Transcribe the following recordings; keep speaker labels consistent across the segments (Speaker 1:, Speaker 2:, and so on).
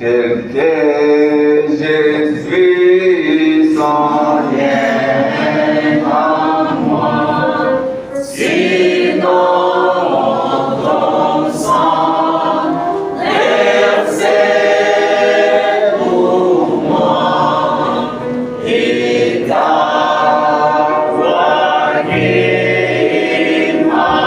Speaker 1: Quelqu'un Jésus sans rien en moi, sinon ton sang versé pour moi, et ta voix qui m'appelle la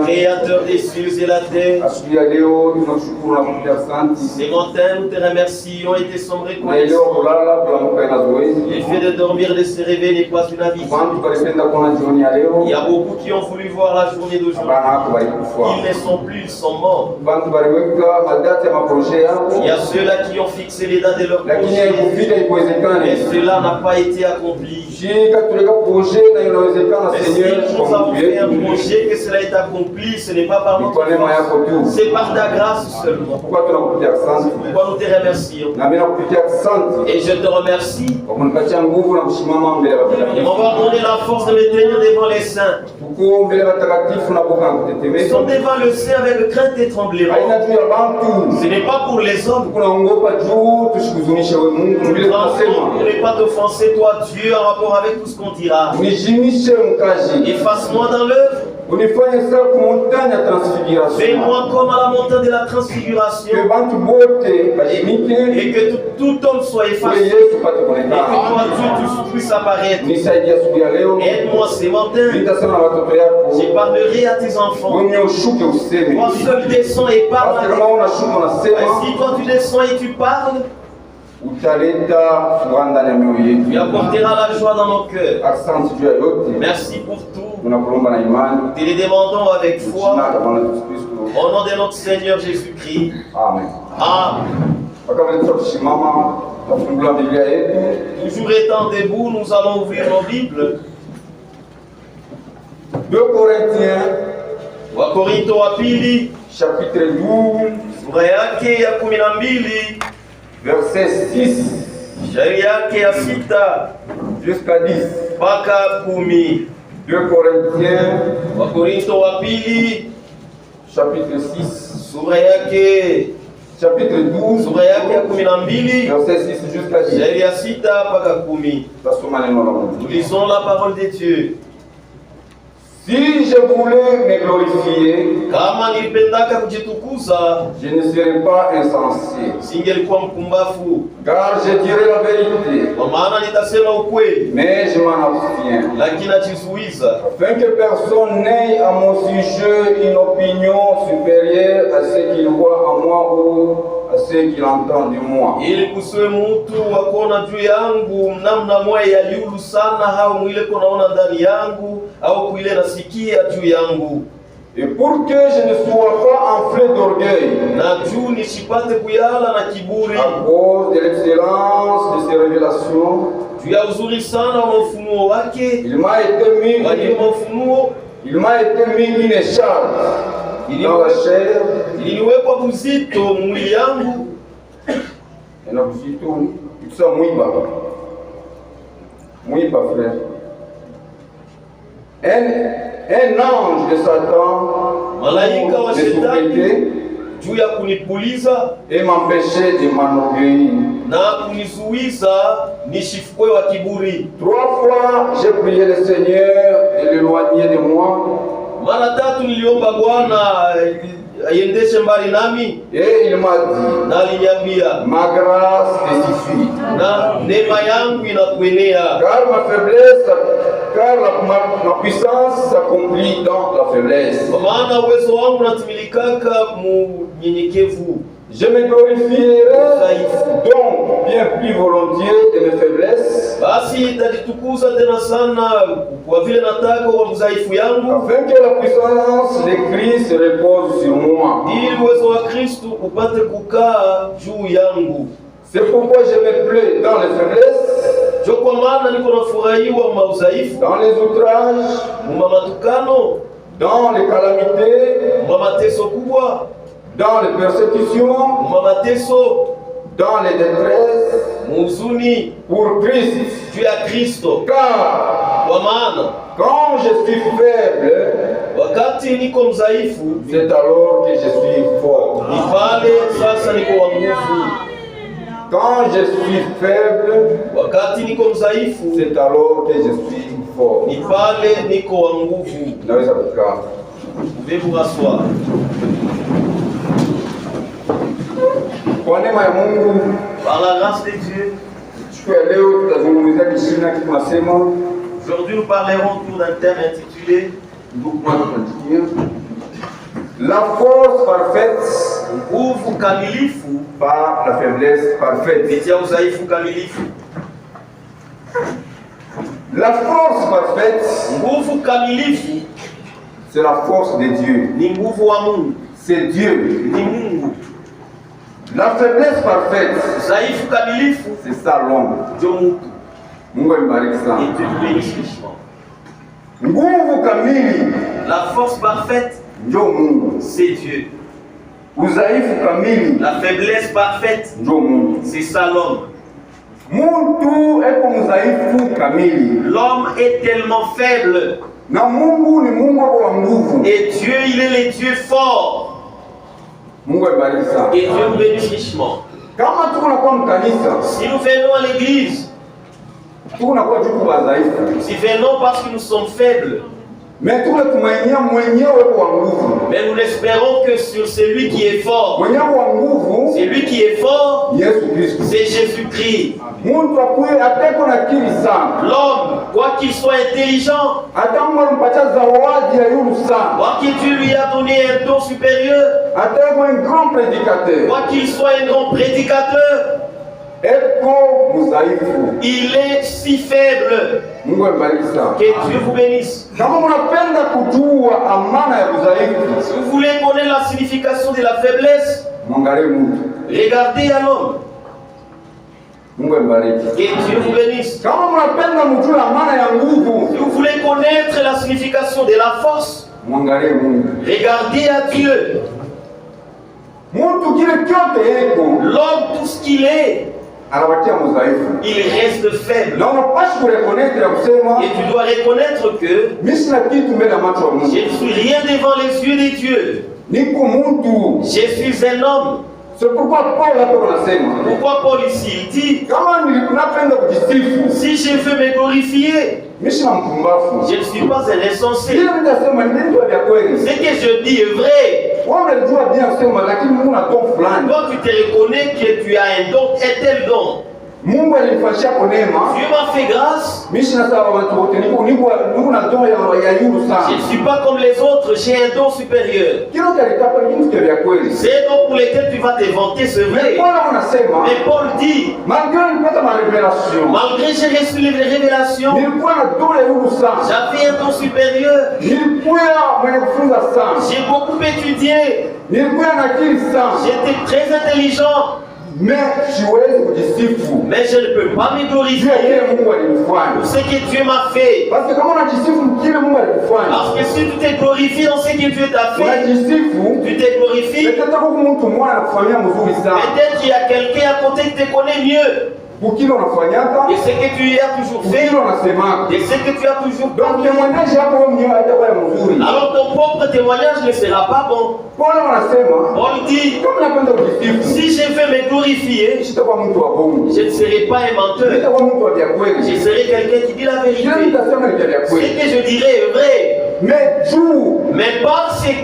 Speaker 1: Créateur des cieux et la terre, ces matins nous te remercions et te sommes reconnaissants. Le fait de dormir, de se réveiller n'est pas une habitude. Il y a beaucoup qui ont voulu voir la journée d'aujourd'hui. Ils ne sont plus, ils sont morts. Il y a ceux-là qui ont fixé les dates de leur projet, et cela n'a pas été accompli. Et si nous avons fait un projet, que cela est accompli, ce n'est pas par notre force, c'est par ta grâce seulement. Pourquoi nous te remercions. Et je te remercie. On va donner la force de me tenir devant les saints. Ils sont devant le Saint avec crainte et tremblement. Ce n'est pas pour les hommes. Pour ne pas t'offenser, toi, Dieu, en rapport avec tout ce qu'on dira. Efface-moi dans l'œuvre. Fais-moi comme à la montagne de la transfiguration. Et que tout homme soit effacé. Et que toi, Dieu, tu puisses apparaître. Aide-moi ce matin. Je parlerai à tes enfants. Toi seul descends et parle. Si toi tu descends et tu parles, tu apporteras la joie dans nos cœurs. Merci pour tout. Nous te les demandons avec foi. Au nom de notre Seigneur Jésus-Christ. Amen. Amen. Toujours étant debout, nous allons ouvrir nos Bibles.
Speaker 2: 2 Corinthiens,
Speaker 1: Wakorinto wa pili,
Speaker 2: chapitre 12,
Speaker 1: sura yake ya 12,
Speaker 2: verset 6
Speaker 1: shairi yake ya 6
Speaker 2: jusqu'à 10.
Speaker 1: mpaka 10.
Speaker 2: 2 Corinthiens,
Speaker 1: Wakorinto wa pili,
Speaker 2: chapitre 6,
Speaker 1: sura yake
Speaker 2: chapitre 12,
Speaker 1: sura yake ya 12,
Speaker 2: verset 6 jusqu'à 10.
Speaker 1: shairi ya 6 mpaka 10. Nous lisons la parole de Dieu.
Speaker 2: Si je voulais me glorifier,
Speaker 1: kama nilipendaka kujitukuza,
Speaker 2: je ne serais pas insensé,
Speaker 1: singelikuwa mpumbafu,
Speaker 2: car je dirais la vérité,
Speaker 1: kwa maana nitasema ukweli,
Speaker 2: mais je m'en abstiens,
Speaker 1: lakini najizuiza,
Speaker 2: afin que personne n'ait à mon sujet une opinion supérieure à ce qu'il voit en moi ou à ce qu'il entend de moi.
Speaker 1: ili kusiwe mtu wakuona juu yangu namna moja ya yulu sana, au mwile kunaona ndani yangu, au kuile nasikia juu yangu.
Speaker 2: Et pour que je ne sois pas enflé d'orgueil,
Speaker 1: na juu nisipate kuyala na kiburi,
Speaker 2: à cause de l'excellence de ses révélations,
Speaker 1: juu ya uzuri sana wa ufunuo wake,
Speaker 2: il m'a été mis une charge dans la chair,
Speaker 1: iliwekwa buzito mwili yangu,
Speaker 2: na buzito ikisa mwiba frère. Un ange de Satan
Speaker 1: malaika wa
Speaker 2: me
Speaker 1: shetani
Speaker 2: souffletait
Speaker 1: juu ya kunipuliza
Speaker 2: et m'empêchait de m'enorgueillir.
Speaker 1: na kunizuiza nishifukwe wa kiburi.
Speaker 2: 3 fois j'ai prié le Seigneur de l'éloigner de moi.
Speaker 1: Mara 3 niliomba Bwana aiendeshe mbali nami.
Speaker 2: Et il m'a dit,
Speaker 1: na aliniambia,
Speaker 2: ma grâce te suffit.
Speaker 1: Na neema yangu inakuenea.
Speaker 2: Car ma puissance s'accomplit dans la faiblesse.
Speaker 1: Kwa maana uwezo wangu unatimilikaka mu nyenyekevu.
Speaker 2: Je me glorifierai donc bien plus volontiers de mes faiblesses.
Speaker 1: Basi nitajitukuza tena sana kwa vile nataka wa udhaifu yangu.
Speaker 2: Afin que la puissance de Christ repose sur moi.
Speaker 1: Ili uwezo wa Kristo upate kukaa juu yangu.
Speaker 2: C'est pourquoi je me plais dans les faiblesses.
Speaker 1: Jo kwa maana niko nafurahiwa maudhaifu.
Speaker 2: Dans les outrages.
Speaker 1: Matukano.
Speaker 2: Dans les calamités.
Speaker 1: Mateso kubwa.
Speaker 2: Dans les persécutions,
Speaker 1: mateso,
Speaker 2: dans les détresses,
Speaker 1: muzuni,
Speaker 2: pour Christ,
Speaker 1: tu as Kristo.
Speaker 2: Car
Speaker 1: kwa maana
Speaker 2: quand je suis faible,
Speaker 1: wakati niko mzaifu,
Speaker 2: c'est alors que je suis fort.
Speaker 1: Ni pale sasa niko wa nguvu.
Speaker 2: Quand je suis faible,
Speaker 1: wakati niko mzaifu,
Speaker 2: c'est alors que je suis fort.
Speaker 1: Ni pale niko wa nguvu.
Speaker 2: Naweza kukaa.
Speaker 1: Pouvez vous rasseoir.
Speaker 2: Kwa neema ya Mungu,
Speaker 1: par la grâce de Dieu,
Speaker 2: siku ya leo tutazungumzia kishina kinasema,
Speaker 1: aujourd'hui nous parlerons autour d'un thème intitulé
Speaker 2: la force parfaite
Speaker 1: nguvu kamilifu
Speaker 2: par la faiblesse parfaite.
Speaker 1: Kupitia udhaifu kamilifu.
Speaker 2: La force parfaite,
Speaker 1: nguvu kamilifu,
Speaker 2: c'est la force de Dieu.
Speaker 1: Ni nguvu wa Mungu.
Speaker 2: C'est Dieu.
Speaker 1: Ni Mungu.
Speaker 2: La faiblesse parfaite,
Speaker 1: udhaifu kamilifu,
Speaker 2: c'est ça l'homme.
Speaker 1: Ndio mtu.
Speaker 2: Mungu amebariki sana.
Speaker 1: Et Dieu nous bénisse richement.
Speaker 2: Nguvu kamili,
Speaker 1: la force parfaite,
Speaker 2: ndio Mungu.
Speaker 1: C'est Dieu.
Speaker 2: Udhaifu kamili,
Speaker 1: la faiblesse parfaite,
Speaker 2: ndio Mungu.
Speaker 1: C'est ça l'homme.
Speaker 2: Mtu eko mudhaifu kamili.
Speaker 1: L'homme est tellement faible.
Speaker 2: Na Mungu ni Mungu wa nguvu.
Speaker 1: Et Dieu, il est le Dieu fort.
Speaker 2: Mungu amebariki sana.
Speaker 1: Et Dieu nous bénisse richement.
Speaker 2: Kama tuko na kwa mkanisa,
Speaker 1: si nous venons à l'église,
Speaker 2: tuko na kwa juku wadhaifu.
Speaker 1: Si venons parce que nous sommes faibles.
Speaker 2: Mais tunatumainia mwenyewe kwa nguvu.
Speaker 1: Mais nous espérons que sur celui qui est fort.
Speaker 2: Mwenyewe wa nguvu,
Speaker 1: celui qui est fort,
Speaker 2: Yesu Kristo.
Speaker 1: C'est Jésus-Christ.
Speaker 2: Mungu akuye ateko na akili sana.
Speaker 1: L'homme, quoi qu'il soit intelligent,
Speaker 2: hata Mungu alimpatia zawadi ya yulu sana.
Speaker 1: Quoi que Dieu lui a donné un don supérieur,
Speaker 2: ateko un grand prédicateur.
Speaker 1: Quoi qu'il soit un grand prédicateur,
Speaker 2: il
Speaker 1: est si faible. Que Dieu vous bénisse. Si vous voulez connaître la signification de la faiblesse, regardez à l'homme. Que Dieu vous bénisse. Si vous voulez connaître la signification de la force, regardez à Dieu. L'homme, tout ce qu'il est, il reste faible. Et tu dois reconnaître que je ne suis rien devant les yeux de Dieu. Je suis un homme.
Speaker 2: C'est pourquoi
Speaker 1: Paul ici il dit, si je veux me glorifier, je ne suis pas un insensé. Ce que je dis est vrai. Toi tu te reconnais que tu as un don, un tel don. Dieu m'a fait grâce. Je ne suis pas comme les autres, j'ai un don supérieur. C'est donc pour lesquels tu vas te vanter, c'est vrai. Mais Paul dit, malgré j'ai reçu les révélations, j'avais un don supérieur. J'ai beaucoup étudié. J'étais très intelligent. Mais je ne peux pas me glorifier pour ce que Dieu m'a fait. Parce que si tu t'es glorifié dans ce que Dieu t'a fait, tu t'es glorifié. Peut-être qu'il y a quelqu'un à côté qui te connaît mieux. et ce que tu as toujours fait, et ce que tu as toujours parlé. Alors ton propre témoignage ne sera pas bon. Paul dit, si je veux me glorifier, je ne serai pas un menteur. Je serai quelqu'un qui dit la vérité. Ce que je dirai est vrai. Mais parce que et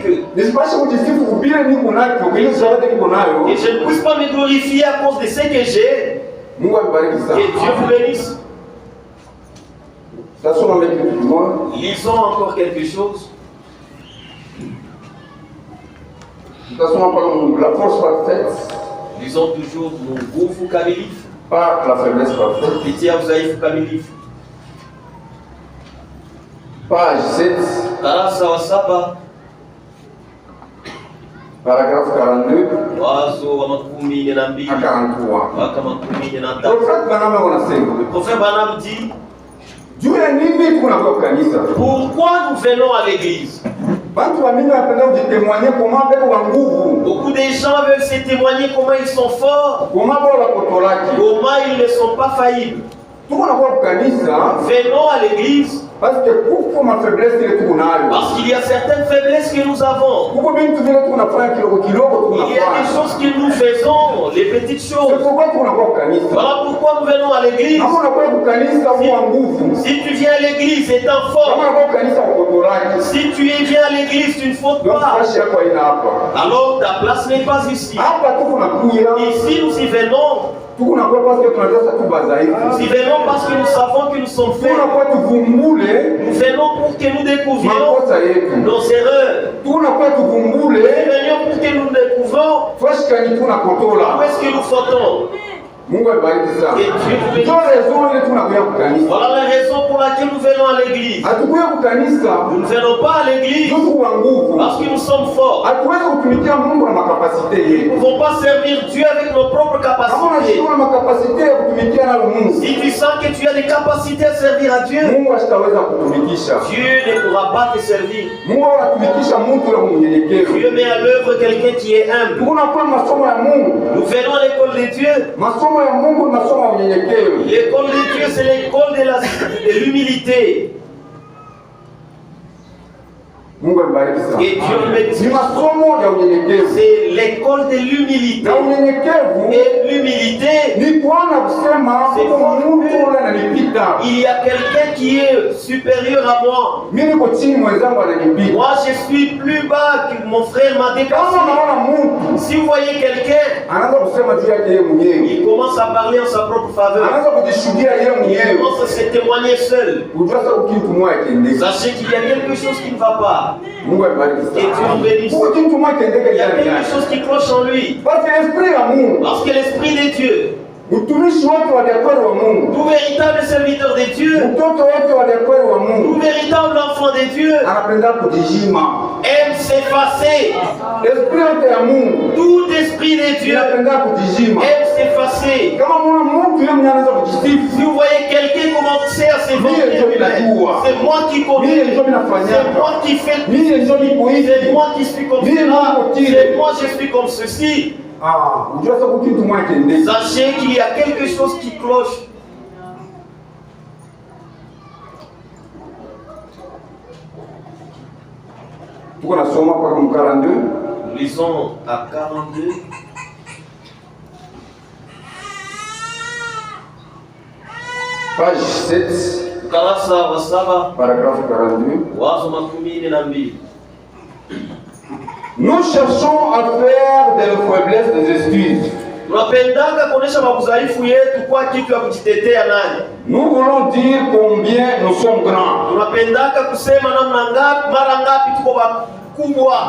Speaker 1: je ne puisse pas me glorifier à cause de ce que j'ai, que Dieu vous bénisse. Lisons encore quelque chose.
Speaker 2: La force parfaite.
Speaker 1: Lisons toujours mon nguvu kamilifu.
Speaker 2: Pas la faiblesse parfaite.
Speaker 1: Kupitia udhaifu kamilifu.
Speaker 2: Page 7.
Speaker 1: Darasa wa 7.
Speaker 2: Paragraphe 42.
Speaker 1: Wazo wa 42
Speaker 2: à 43.
Speaker 1: mpaka 43. Le prophète Branham dit, pourquoi nous venons à l'église? Beaucoup de gens veulent se témoigner comment ils sont forts, comment ils ne sont pas faillibles. Venons à l'église parce qu'il y a certaines faiblesses que nous avons. Il y a des choses que nous faisons, les petites choses. Voilà pourquoi nous venons à l'église. Si tu viens à l'église étant fort, si tu viens à l'église, tu ne fautes pas. Alors ta place n'est pas ici. Ici nous y venons. Nous y venons parce que nous savons que nous sommes faibles. Nous venons pour que nous découvrions nos erreurs. Nous venons pour que nous découvrons où est-ce que nous fautons. Voilà la raison pour laquelle nous venons à l'église. Nous ne venons pas à l'église parce que nous sommes forts. Nous ne pouvons pas servir Dieu avec nos propres capacités. Si tu sens que tu as des capacités à servir à Dieu, Dieu ne pourra pas te servir. Dieu met à l'œuvre quelqu'un qui est humble. Nous venons à l'école de Dieu. L'école de Dieu, c'est l'école de l'humilité. Et Dieu me dit, c'est l'école de l'humilité. Et l'humilité, il y a quelqu'un qui est supérieur à moi. Moi, je suis plus bas que mon frère m'a dépassé. Si vous voyez quelqu'un, il commence à parler en sa propre faveur. Il commence à se témoigner seul. Sachez qu'il y a quelque chose qui ne va pas. Et Dieu nous bénisse. Il y a quelque chose qui cloche en lui. Parce que l'Esprit de Dieu, tout véritable serviteur de Dieu, tout véritable enfant de Dieu, aime s'effacer. Tout esprit de Dieu aime s'effacer. Si vous voyez quelqu'un commencer à s'évanouir, c'est moi qui connais, c'est moi qui fais, c'est moi qui suis comme cela, c'est moi je suis comme ceci. Sachez qu'il y a quelque chose qui cloche.
Speaker 2: Nous
Speaker 1: lisons à 42.
Speaker 2: Page 7.
Speaker 1: Paragraphe
Speaker 2: 42.
Speaker 1: Wazo.
Speaker 2: Nous cherchons à faire des faiblesses des excuses. Nous voulons dire combien nous sommes grands.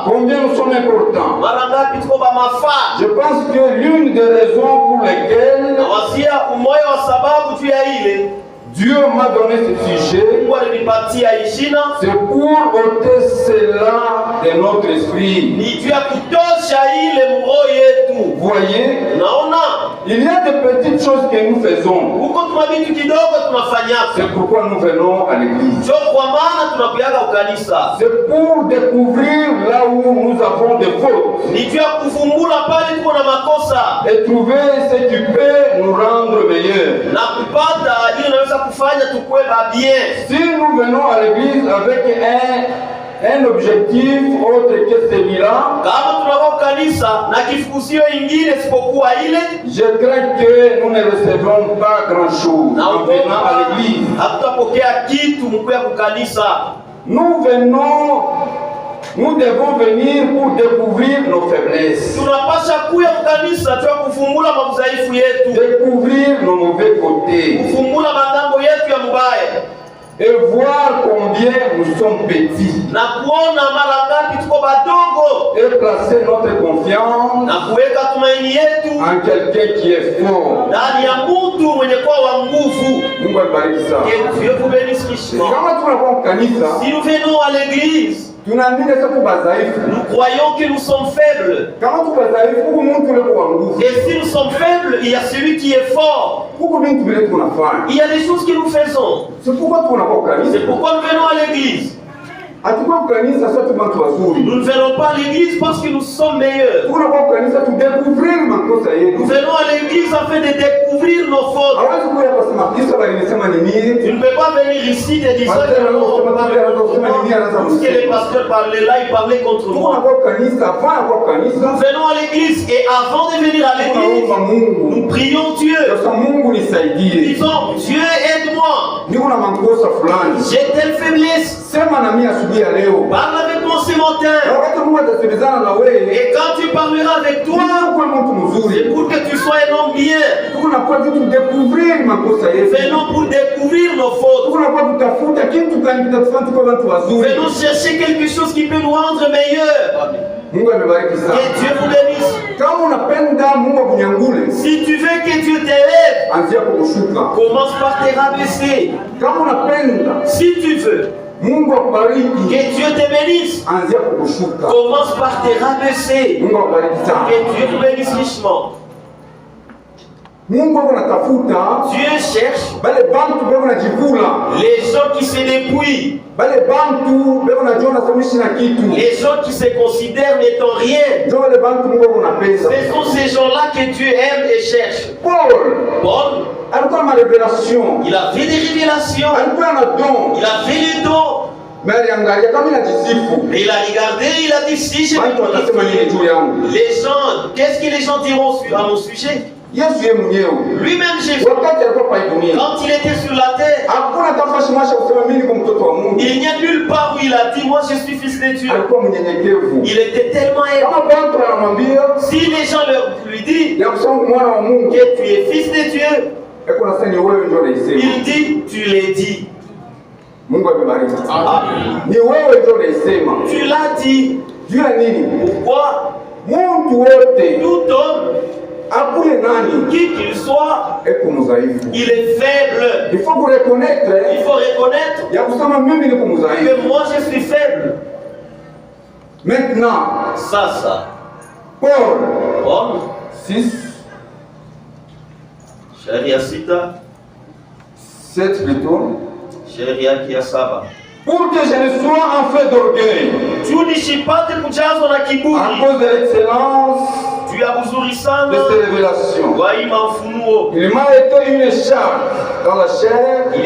Speaker 2: Combien nous sommes importants. Je pense que l'une des raisons pour lesquelles Dieu m'a donné ce sujet, c'est pour ôter cela de notre esprit. Vous voyez, il Il y a de petites choses que nous faisons. C'est pourquoi nous venons à l'église. C'est pour découvrir là où nous avons des fautes. Et trouver ce qui peut nous rendre meilleurs. Si nous venons à l'église avec un objectif autre que celui-là, je crains que nous ne recevrons pas grand-chose en venant à l'église. Nous devons venir pour découvrir nos faiblesses, découvrir nos mauvais côtés et voir combien nous sommes petits et placer notre confiance en quelqu'un qui est fort.
Speaker 1: Si nous venons à l'église, nous croyons que nous sommes faibles. Et si nous sommes faibles, il y a celui qui est fort. Il y a des choses que nous faisons. C'est pourquoi nous venons à l'église. Nous ne venons pas à l'église parce que nous sommes meilleurs. Nous venons à l'église afin de découvrir nos fautes. Tu ne peux pas venir ici te disant que les pasteurs parlaient là, ils parlaient contre moi. Nous venons à l'église et avant de venir à l'église, nous prions Dieu. Disons, Dieu aide-moi. J'ai telle faiblesse. Parle avec moi ce matin. Et quand tu parleras avec toi, c'est pour que tu sois un homme bien. Venons pour découvrir nos fautes. Venons chercher quelque chose qui peut nous rendre meilleurs. Que Dieu vous bénisse. Si tu veux que Dieu t'élève, commence par te rabaisser. Si tu veux que Dieu te bénisse, commence par te rabaisser. Que Dieu vous bénisse richement. Dieu cherche les gens qui se dépouillent, les gens qui se considèrent n'étant rien. Ce sont ces gens-là que Dieu aime et cherche. Paul, il a fait des révélations, il a fait les dons. Mais il a regardé, il a dit si je les gens, qu'est-ce que les gens diront à mon sujet? Lui-même Jésus, quand il était sur la terre, il n'y a nulle part où il a dit moi je suis fils de Dieu. Il était tellement aimé. Si les gens lui disent que tu es fils de Dieu, il dit tu l'as dit. Tu l'as dit. Pourquoi? Tout homme, qui qu'il soit, il est faible. Il faut reconnaître que moi je suis faible.
Speaker 2: Maintenant,
Speaker 1: Paul
Speaker 2: 6,
Speaker 1: Sheria sita
Speaker 2: 7 plutôt.
Speaker 1: Sheria kia saba.
Speaker 2: Pour que je ne sois en fait d'orgueil, à cause de l'excellence de ces révélations, il m'a été une écharpe dans la chair, un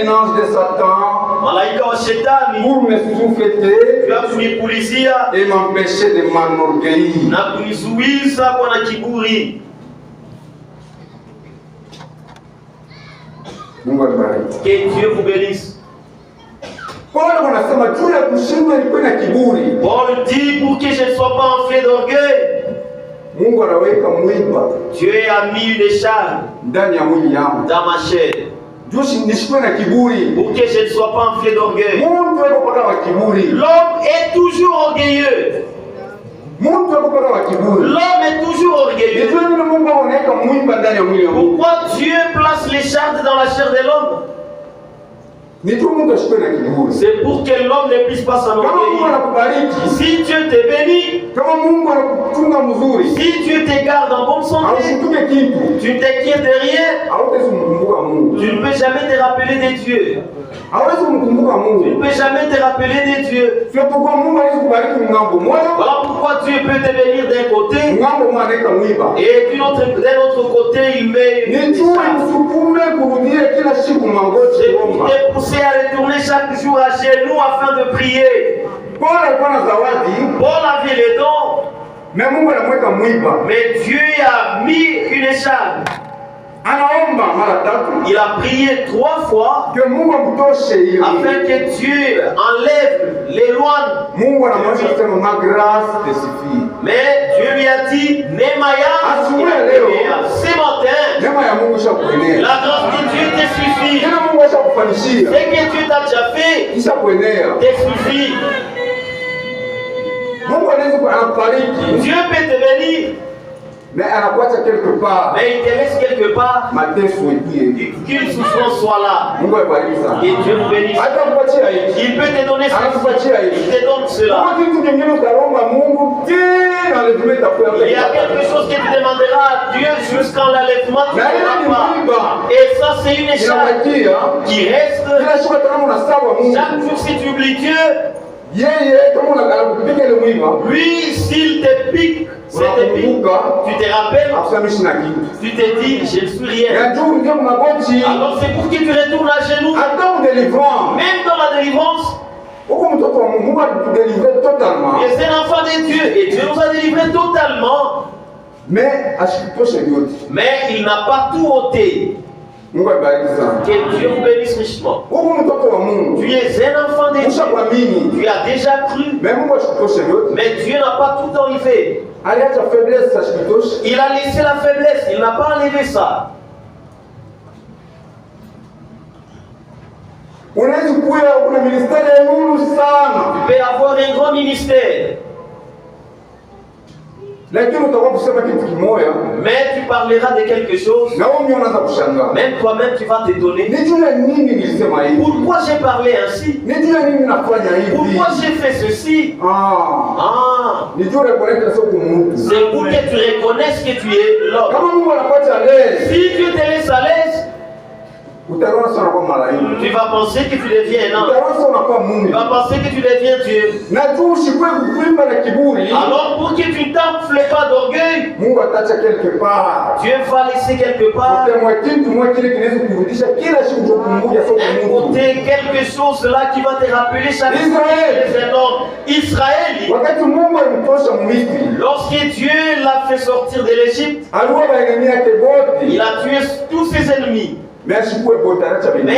Speaker 2: ange de Satan pour me souffleter et m'empêcher de m'enorgueillir.
Speaker 1: Que Dieu vous bénisse.
Speaker 2: Paul
Speaker 1: dit pour que je ne sois pas enflé d'orgueil. Dieu a mis une écharpe dans ma chair. Pour que je ne sois pas enflé d'orgueil. L'homme est toujours orgueilleux. L'homme est toujours orgueilleux. Pourquoi Dieu place l'écharpe dans la chair de l'homme? C'est pour que l'homme ne puisse pas s'enorgueillir. Si Dieu te bénit, si Dieu te garde en bonne santé, tu ne t'inquiètes de rien. Tu ne peux jamais te rappeler des dieux. Tu ne peux jamais te rappeler des dieux. Voilà pourquoi Dieu peut te bénir d'un côté et d'un autre côté il met une t'es poussé à retourner chaque jour à genoux afin de prier. Paul avait les dons, mais Dieu a mis une écharpe. Il a prié 3 fois afin que Dieu enlève, l'éloigne. Mais Dieu lui a dit, ce matin, la grâce de Dieu te suffit. Ce que Dieu t'a déjà fait te suffit. Dieu peut te bénir.
Speaker 2: Mais
Speaker 1: il te laisse quelque part qu'une souffrance soit là. Et Dieu nous bénisse. Il peut te donner ceci. Il te donne cela. Il y a quelque chose que tu demanderas à Dieu jusqu'à l'enlèvement. Tu ne verras pas. Et ça, c'est une écharpe qui reste. Chaque jour, si tu oublies Dieu, lui, s'il te pique, tu te rappelles, tu te dis, je ne suis rien. Alors c'est pour que tu retournes à genoux. Même dans la délivrance, il est un enfant de Dieu et Dieu nous a délivrés totalement. Mais il n'a pas tout ôté. Que Dieu vous bénisse richement. Tu es un enfant de Dieu. Tu as déjà cru. Mais Dieu n'a pas tout enlevé. Il a laissé la faiblesse. Il n'a pas enlevé ça. Tu peux avoir un grand ministère. Mais tu parleras de quelque chose. Même toi-même tu vas t'étonner. Pourquoi j'ai parlé ainsi? Pourquoi j'ai fait ceci? C'est pour que tu reconnaisses que tu es l'homme. Si Dieu te laisse à l'aise, tu vas penser que tu deviens un homme. Tu vas penser que tu deviens Dieu. Alors pour que tu ne t'enfles pas d'orgueil, Dieu va laisser quelque part un côté, quelque chose là qui va te rappeler chaque fois que tu es un homme. Israël, lorsque Dieu l'a fait sortir de l'Égypte, il a tué tous ses ennemis. Mais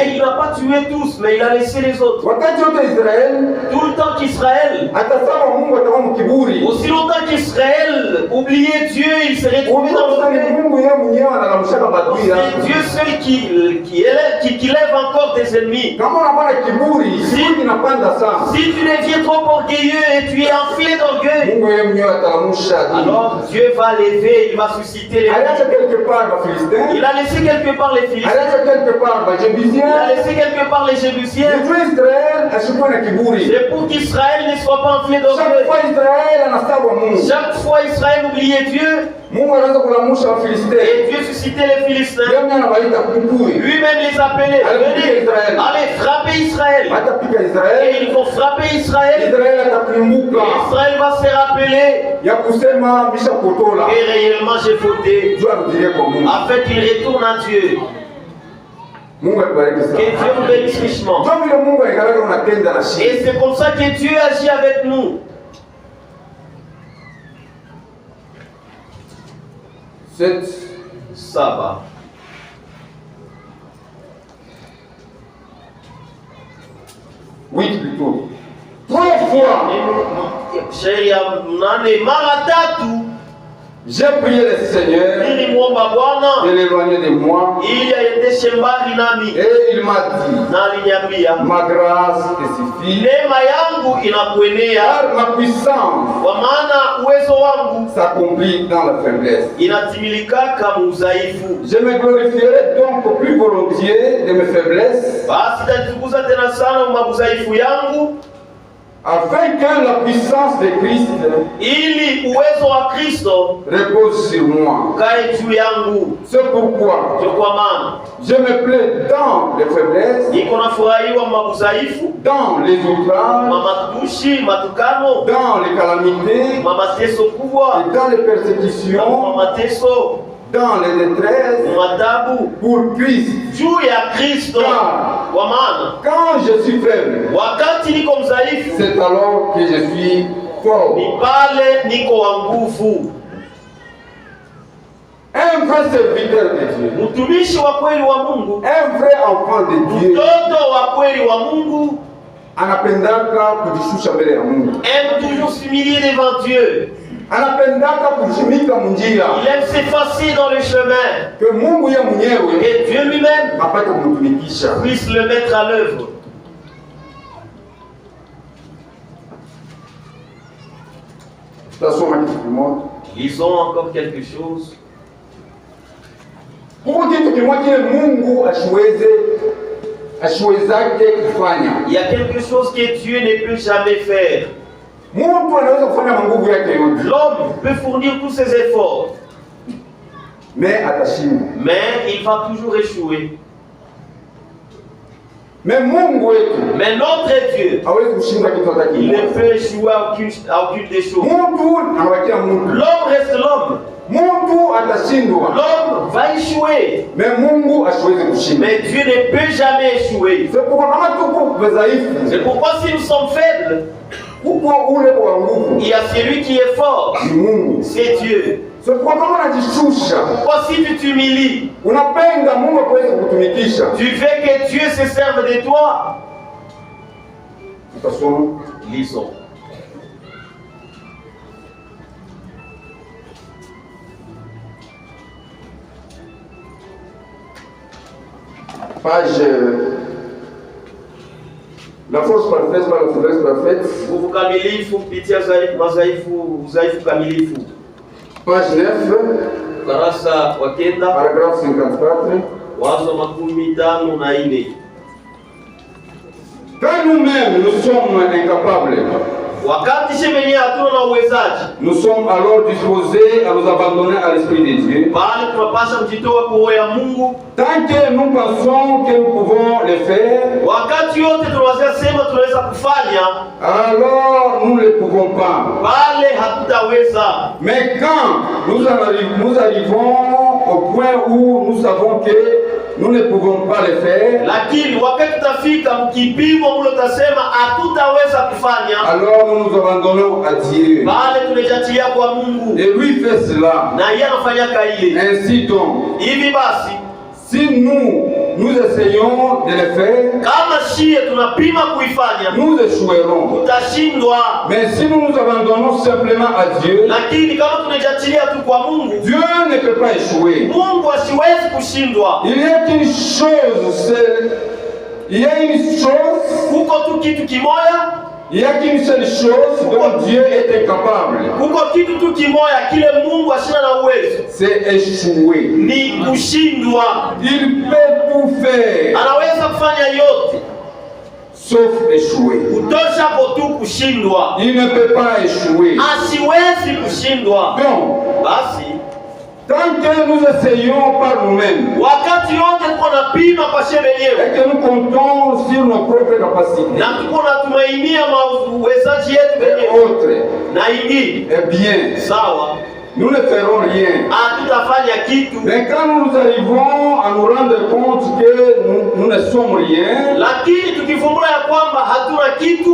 Speaker 1: il n'a pas tué tous, mais il a laissé les autres. Tout le temps qu'Israël, aussi longtemps qu'Israël oubliait Dieu, il serait trouvé dans le c'est Dieu seul qui lève encore des ennemis. Si tu deviens trop orgueilleux et tu es enflé d'orgueil, alors Dieu va lever, il va susciter les Philistins. Il a laissé quelque part les Philistins. Il a laissé quelque part les Jébusiens. C'est pour qu'Israël ne soit pas enflé d'orgueil. Chaque fois Israël oubliait Dieu, et Dieu suscitait les Philistins. Lui-même les appelait. Venez, allez frapper Israël. Et ils vont frapper Israël. Et Israël va se rappeler. Et réellement j'ai fauté. Afin qu'il retourne à Dieu. Que Dieu nous bénisse richement. Et c'est comme ça que Dieu agit avec nous. Ça va.
Speaker 2: Oui, plutôt. 3 fois. J'ai prié le Seigneur de l'éloigner de moi. Et il m'a dit, ma grâce te suffit. Car ma puissance s'accomplit dans la faiblesse. Je me glorifierai donc plus volontiers de mes faiblesses basi tajitukuza tena sana mabudhaifu yangu,
Speaker 1: afin que la puissance de Christ,
Speaker 2: ili uwezo wa Kristo,
Speaker 1: repose sur moi.
Speaker 2: kae juu yangu.
Speaker 1: C'est pourquoi
Speaker 2: Kwa maana
Speaker 1: je me plais dans les faiblesses,
Speaker 2: niko nafurahiwa mabudhaifu,
Speaker 1: dans les outrages,
Speaker 2: matushi, matukano,
Speaker 1: dans les calamités,
Speaker 2: mateso kubwa,
Speaker 1: et dans les persécutions,
Speaker 2: mateso,
Speaker 1: dans les détresses,
Speaker 2: matabu,
Speaker 1: pour Christ.
Speaker 2: juu ya Kristo. Kwa maana
Speaker 1: Quand je suis faible,
Speaker 2: wakati niko mdhaifu,
Speaker 1: c'est alors que je suis fort.
Speaker 2: ni pale niko wa nguvu.
Speaker 1: Un vrai serviteur de Dieu,
Speaker 2: Mtumishi wa kweli wa Mungu,
Speaker 1: un vrai enfant de Dieu,
Speaker 2: mtoto wa kweli wa Mungu,
Speaker 1: anapendaka kujishusha mbele ya Mungu,
Speaker 2: aime toujours s'humilier devant Dieu.
Speaker 1: anapendaka kushimika munjia,
Speaker 2: Il aime s'effacer dans le chemin,
Speaker 1: que Mungu ye mwenyewe
Speaker 2: et Dieu lui-même
Speaker 1: apate kumtumikisha.
Speaker 2: puisse le mettre à l'œuvre.
Speaker 1: Tutasoma kitu kimoja.
Speaker 2: Lisons encore quelque chose.
Speaker 1: Mungu kitu kimoja kile Mungu asiwezake kufanya.
Speaker 2: Il y a quelque chose que Dieu ne peut jamais faire.
Speaker 1: Mungu anaweza kufanya manguvu yake yote,
Speaker 2: L'homme peut fournir tous ses efforts,
Speaker 1: mais atashindwa.
Speaker 2: mais il va toujours échouer.
Speaker 1: Mais Mungu wetu
Speaker 2: Mais notre Dieu,
Speaker 1: hawezi kushinda kitu hata
Speaker 2: il ne
Speaker 1: kimoja.
Speaker 2: peut échouer à aucune des choses.
Speaker 1: Mungu anawakia Mungu.
Speaker 2: L'homme reste l'homme.
Speaker 1: Mungu atashindwa,
Speaker 2: L'homme va échouer,
Speaker 1: mais Mungu asiwezi kushinda.
Speaker 2: mais Dieu ne peut jamais échouer.
Speaker 1: C'est pourquoi kama tuko dhaifu,
Speaker 2: C'est pourquoi si nous sommes faibles,
Speaker 1: kuko ule wa nguvu
Speaker 2: il y a celui qui est fort,
Speaker 1: ni Mungu.
Speaker 2: c'est Dieu.
Speaker 1: C'est pourquoi kama unajishusha,
Speaker 2: Pourquoi si tu t'humilies,
Speaker 1: unapenda Mungu aweze kukutumikisha,
Speaker 2: tu veux que Dieu se serve de toi?
Speaker 1: tutasoma
Speaker 2: Lisons.
Speaker 1: page la force parfaite par la faiblesse parfaite,
Speaker 2: Nguvu kamilifu kupitia udhaifu kamilifu.
Speaker 1: page 9,
Speaker 2: Ukurasa wa 9,
Speaker 1: paragraphe 54.
Speaker 2: wazo 54.
Speaker 1: Quand nous-mêmes nous sommes incapables,
Speaker 2: Wakati sisi wenyewe hatuna na uwezaji,
Speaker 1: nous sommes alors disposés à nous abandonner à l'Esprit de Dieu.
Speaker 2: bali tunapaswa kujitoa kwa roho ya Mungu.
Speaker 1: Tant que nous pensons que nous pouvons le faire,
Speaker 2: Wakati yote tunaweza sema tunaweza kufanya,
Speaker 1: alors nous ne le pouvons pas.
Speaker 2: bali hatutaweza.
Speaker 1: Mais quand nous arrivons au point où nous savons que nous ne pouvons pas le faire,
Speaker 2: Lakini wakati tutafika mkipimo mlo tasema hatutaweza kufanya,
Speaker 1: alors nous nous abandonnons à Dieu.
Speaker 2: bali tunajiachilia kwa Mungu.
Speaker 1: Et lui fait cela.
Speaker 2: Na yeye anafanya ile.
Speaker 1: Ainsi donc,
Speaker 2: Hivi basi,
Speaker 1: si nous essayons de le faire,
Speaker 2: kama shie tunapima kuifanya,
Speaker 1: nous échouerons.
Speaker 2: tutashindwa.
Speaker 1: Mais si nous nous abandonnons simplement à Dieu,
Speaker 2: Lakini kama tunajiachilia tu kwa Mungu,
Speaker 1: Dieu ne peut pas échouer.
Speaker 2: Mungu asiwezi kushindwa.
Speaker 1: Il y a une chose,
Speaker 2: Kuko tu kitu kimoya,
Speaker 1: il y a qu'une seule chose dont Dieu est incapable.
Speaker 2: kuko kitu tu kimoya kile Mungu ashina na uwezo,
Speaker 1: C'est échouer.
Speaker 2: ni kushindwa.
Speaker 1: Il peut tout faire,
Speaker 2: Anaweza kufanya yote,
Speaker 1: sauf échouer.
Speaker 2: kutosha kwa tu kushindwa.
Speaker 1: Il ne peut pas échouer.
Speaker 2: Asiwezi kushindwa.
Speaker 1: Donc,
Speaker 2: Basi
Speaker 1: tant que nous essayons par nous-mêmes
Speaker 2: wakati yote tuko napima kwa shie wenyewe
Speaker 1: et que nous comptons sur nos propres capacités
Speaker 2: na tuko natumainia uwezaji yetu
Speaker 1: et
Speaker 2: wenyewe
Speaker 1: autres,
Speaker 2: na ingine
Speaker 1: eh bien,
Speaker 2: sawa,
Speaker 1: nous ne ferons rien.
Speaker 2: hatutafanya kitu.
Speaker 1: Mais quand nous arrivons à nous rendre compte que nous ne sommes rien,
Speaker 2: Lakini tukifumbula ya kwamba hatuna kitu,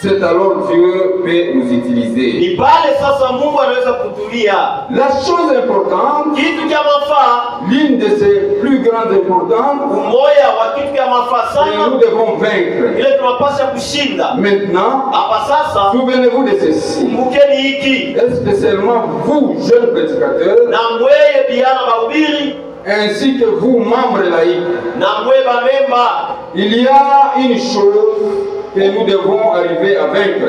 Speaker 1: c'est alors Dieu peut nous utiliser.
Speaker 2: ni pale sasa Mungu anaweza kutumia.
Speaker 1: La chose importante,
Speaker 2: Kitu cha mafaa,
Speaker 1: l'une de ses plus grandes importantes,
Speaker 2: umoja wa kitu cha mafaa
Speaker 1: c'est que nous
Speaker 2: sana,
Speaker 1: devons vaincre.
Speaker 2: ile tunapaswa kushinda.
Speaker 1: Maintenant,
Speaker 2: Hapa sasa
Speaker 1: souvenez-vous de ceci.
Speaker 2: kumbukeni hiki,
Speaker 1: Et spécialement vous, jeunes prédicateurs,
Speaker 2: na mweye biana mahubiri
Speaker 1: ainsi que vous, membres laïcs,
Speaker 2: na mwe bamemba,
Speaker 1: il y a une chose que nous devons arriver à vaincre.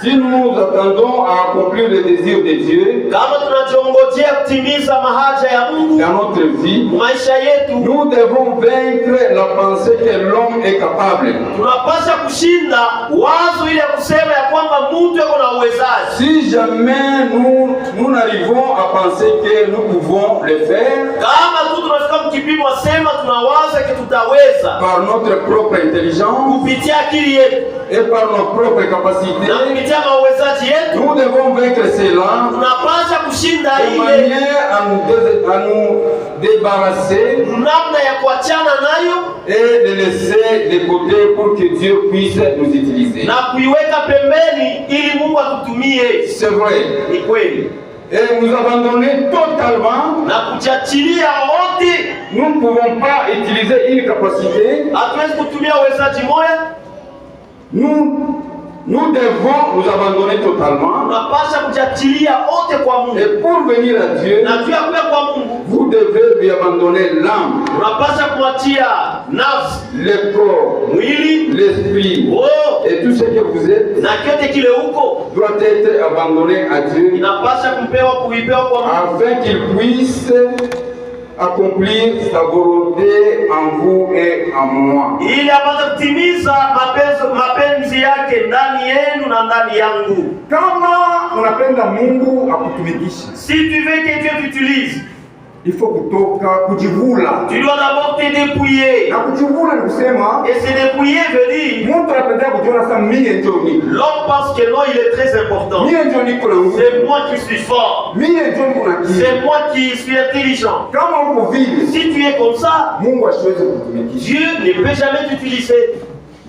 Speaker 1: Si nous attendons à accomplir le désir de Dieu dans notre vie, nous devons vaincre la pensée que l'homme est capable. Si jamais nous n'arrivons à penser que nous pouvons le faire par notre propre intelligence et par nos propres capacités, nous devons vaincre cela de manière à nous débarrasser et de laisser de côté pour que Dieu puisse nous utiliser. C'est vrai. Et nous abandonner totalement. Nous ne pouvons pas utiliser une capacité. Nous devons nous abandonner totalement. Et pour venir à Dieu, vous devez lui abandonner l'âme, le corps, l'esprit et tout ce que vous êtes doit être abandonné à Dieu afin qu'il puisse accomplir sa volonté en vous et en moi. Kama unapenda Mungu akutumikishe,
Speaker 2: si tu veux que Dieu t'utilise,
Speaker 1: il faut kutoka kujivula.
Speaker 2: Tu dois d'abord te dépouiller.
Speaker 1: Na kujivula ni kusema,
Speaker 2: et se dépouiller veut dire
Speaker 1: mtu anapenda kujiona sasa mimi ndio niko.
Speaker 2: L'homme pense que non, il est très important.
Speaker 1: Mimi ndio niko na nguvu.
Speaker 2: C'est moi qui suis fort.
Speaker 1: Mimi ndio niko na akili.
Speaker 2: C'est moi qui suis intelligent.
Speaker 1: Kama uko vile,
Speaker 2: si tu es comme ça,
Speaker 1: Mungu asiweze kukutumikisha.
Speaker 2: Dieu ne peut jamais t'utiliser.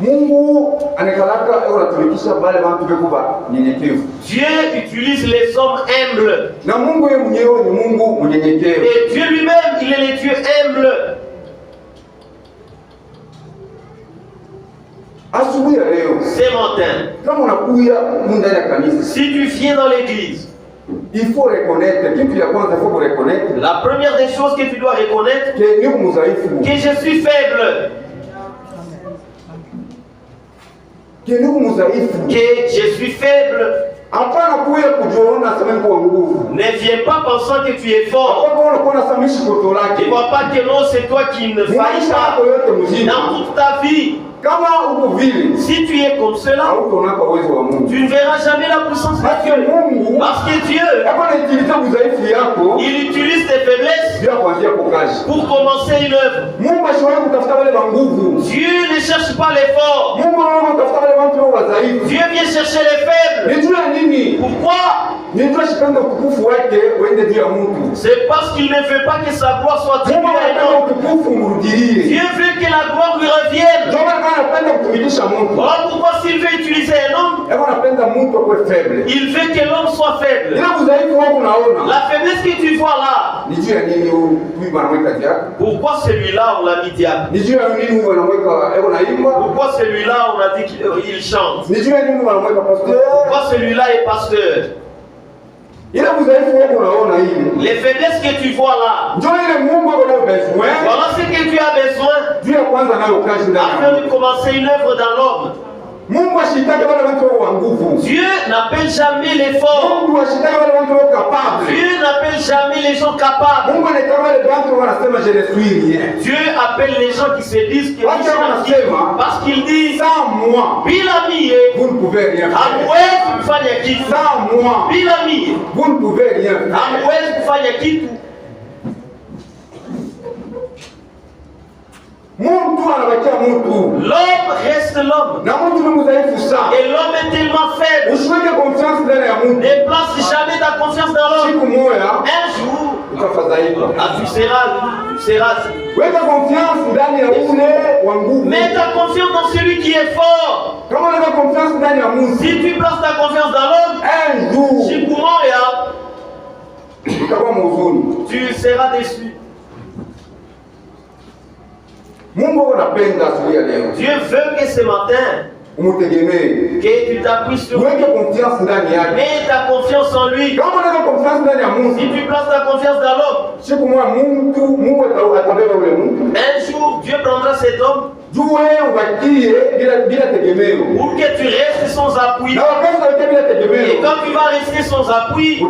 Speaker 1: Mungu anakalaka anatumikisha wale watu bekuba nyenyekevu.
Speaker 2: Dieu utilise les hommes humbles.
Speaker 1: Na Mungu yeye mwenyewe ni Mungu mnyenyekevu.
Speaker 2: Et Dieu lui-même, il est le Dieu humble.
Speaker 1: Asubuhi ya leo,
Speaker 2: ce matin,
Speaker 1: kama unakuja ndani ya kanisa,
Speaker 2: si tu viens dans l'église,
Speaker 1: il faut reconnaître, kitu ya kwanza il faut reconnaître,
Speaker 2: la première des choses que tu dois reconnaître,
Speaker 1: que ni mudhaifu,
Speaker 2: que je suis faible.
Speaker 1: Que
Speaker 2: je suis faible.
Speaker 1: Ne
Speaker 2: viens pas pensant que tu es fort.
Speaker 1: Ne
Speaker 2: vois pas que non, c'est toi qui ne faillis pas dans toute ta vie. Si tu es comme cela, tu ne verras jamais la puissance de Dieu. Parce que Dieu, il utilise tes faiblesses pour commencer une œuvre. Dieu ne cherche pas les forts. Dieu vient chercher les faibles. Pourquoi? C'est parce qu'il ne veut pas que sa gloire soit attribuée à un homme. Dieu veut que la gloire lui revienne. Voilà pourquoi s'il veut utiliser un homme, il veut que l'homme soit faible. La faiblesse que tu vois là, pourquoi celui-là on l'a mis diable? Pourquoi celui-là on a dit qu'il chante? Pourquoi celui-là est pasteur? Les faiblesses que tu vois là, voilà ce que tu as besoin afin de commencer une œuvre dans l'homme. Dieu n'appelle jamais les forts. Dieu n'appelle jamais les gens capables. Dieu appelle les gens qui se disent que parce qu'ils disent
Speaker 1: sans moi, vous ne pouvez rien faire. Sans moi, vous ne pouvez rien faire.
Speaker 2: L'homme reste l'homme. Et l'homme est tellement faible. Ne place jamais ta confiance dans l'homme. Un jour, tu seras. Mets ta confiance dans celui qui est fort. Si tu places ta confiance dans l'homme, tu seras déçu. Dieu veut que ce matin, que tu t'appuies sur lui. Mets ta confiance en lui. Si tu places ta confiance dans l'homme, un jour Dieu prendra cet homme Pour que tu restes sans appui. Et quand tu vas rester sans appui, tu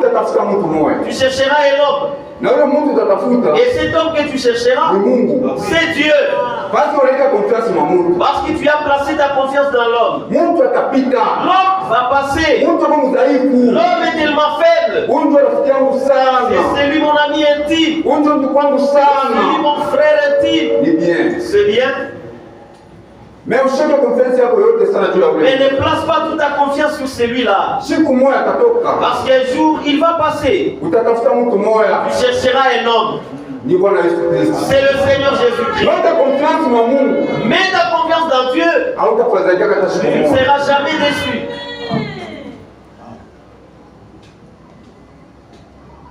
Speaker 2: chercheras un homme. Et cet homme que tu chercheras, c'est Dieu. Parce que tu as placé ta confiance dans l'homme. L'homme va passer. L'homme est tellement faible. C'est lui mon ami intime. C'est lui mon frère intime. C'est bien. Mais ne place pas toute ta confiance sur celui-là. Parce qu'un jour, il va passer. Tu chercheras un homme. C'est le Seigneur Jésus-Christ. Mets ta confiance dans Dieu. Tu ne seras jamais déçu.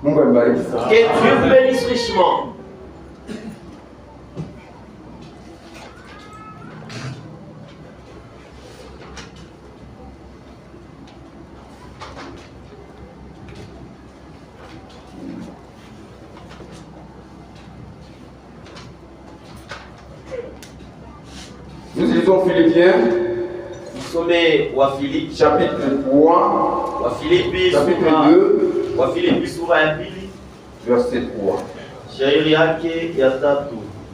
Speaker 2: Que Dieu vous bénisse richement.
Speaker 1: Nous lisons Philippiens.
Speaker 2: Nous sommes à Philippe.
Speaker 1: Chapitre 3. Chapitre 2. Verset 3.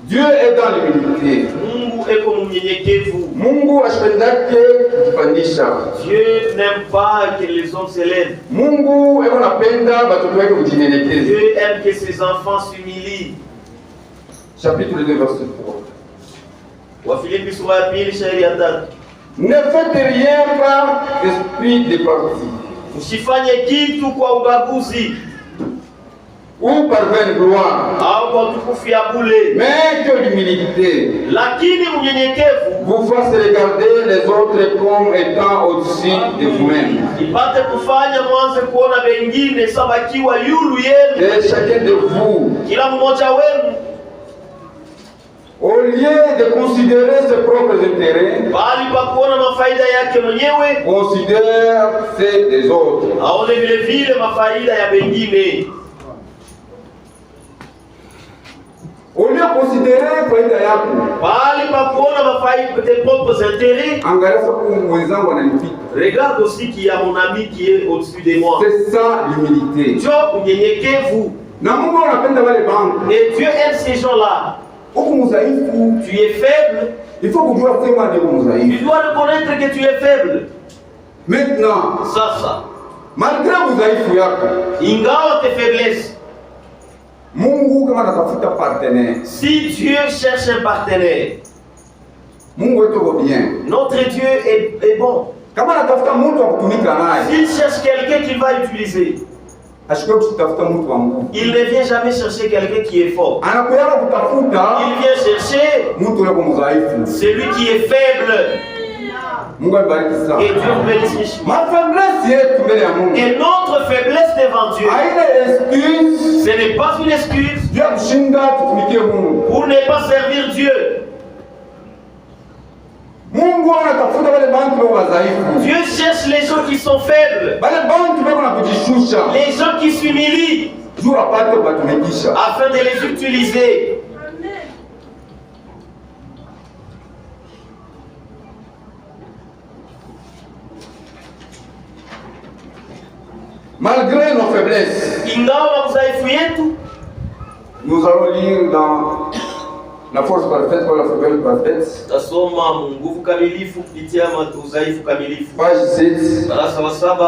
Speaker 1: Dieu est dans l'humilité. Mungu ashpendake kupandisha.
Speaker 2: Dieu n'aime pas que les hommes s'élèvent.
Speaker 1: Mungu anapenda watoto wake kujinyenyekeza.
Speaker 2: Dieu aime que ses enfants s'humilient.
Speaker 1: Chapitre 2 verset 3. Ne faites rien par esprit de parti.
Speaker 2: Usifanye kitu kwa ubaguzi.
Speaker 1: Ou par vaine gloire.
Speaker 2: Au kwa utukufu ya bure.
Speaker 1: Mais que l'humilité.
Speaker 2: Lakini unyenyekevu
Speaker 1: vous fasse regarder les autres comme étant au-dessus de vous-même.
Speaker 2: Ipate kufanya mwanze kuona wengine sabakiwa yulu yenu.
Speaker 1: Et chacun de vous.
Speaker 2: Kila mmoja wenu.
Speaker 1: Au lieu de considérer ses propres intérêts, considère ceux des autres. Au lieu de considérer faida yako,
Speaker 2: tes propres intérêts, regarde aussi qu'il y a mon ami qui est au-dessus de moi.
Speaker 1: C'est ça l'humilité.
Speaker 2: Et Dieu aime ces gens-là. Tu es faible.
Speaker 1: Il faut que tu
Speaker 2: dois reconnaître que tu es faible.
Speaker 1: Maintenant,
Speaker 2: ça.
Speaker 1: Malgré
Speaker 2: ingawa tes faiblesses, si Dieu cherche un partenaire, notre Dieu est bon. S'il cherche quelqu'un qu'il va utiliser, il ne vient jamais chercher quelqu'un qui est fort. Il vient chercher celui qui est faible. Et Dieu bénisse. Et notre faiblesse devant Dieu, ce n'est pas une excuse pour ne pas servir Dieu. Dieu cherche les gens qui sont faibles, les gens qui s'humilient, afin de les utiliser.
Speaker 1: Malgré nos faiblesses, nous allons lire dans la force parfaite pour la faiblesse parfaite. Page 7,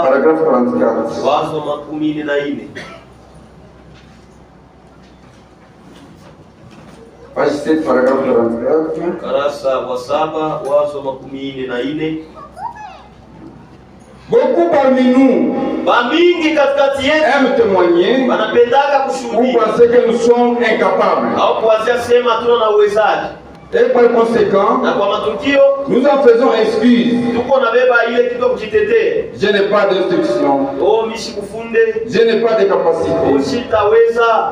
Speaker 1: paragraphe 44. Page 7, paragraphe 44. Beaucoup parmi nous aiment témoigner ou penser que nous sommes incapables. Et par conséquent, nous en faisons excuse. Je n'ai pas d'instruction. Je n'ai pas de capacité.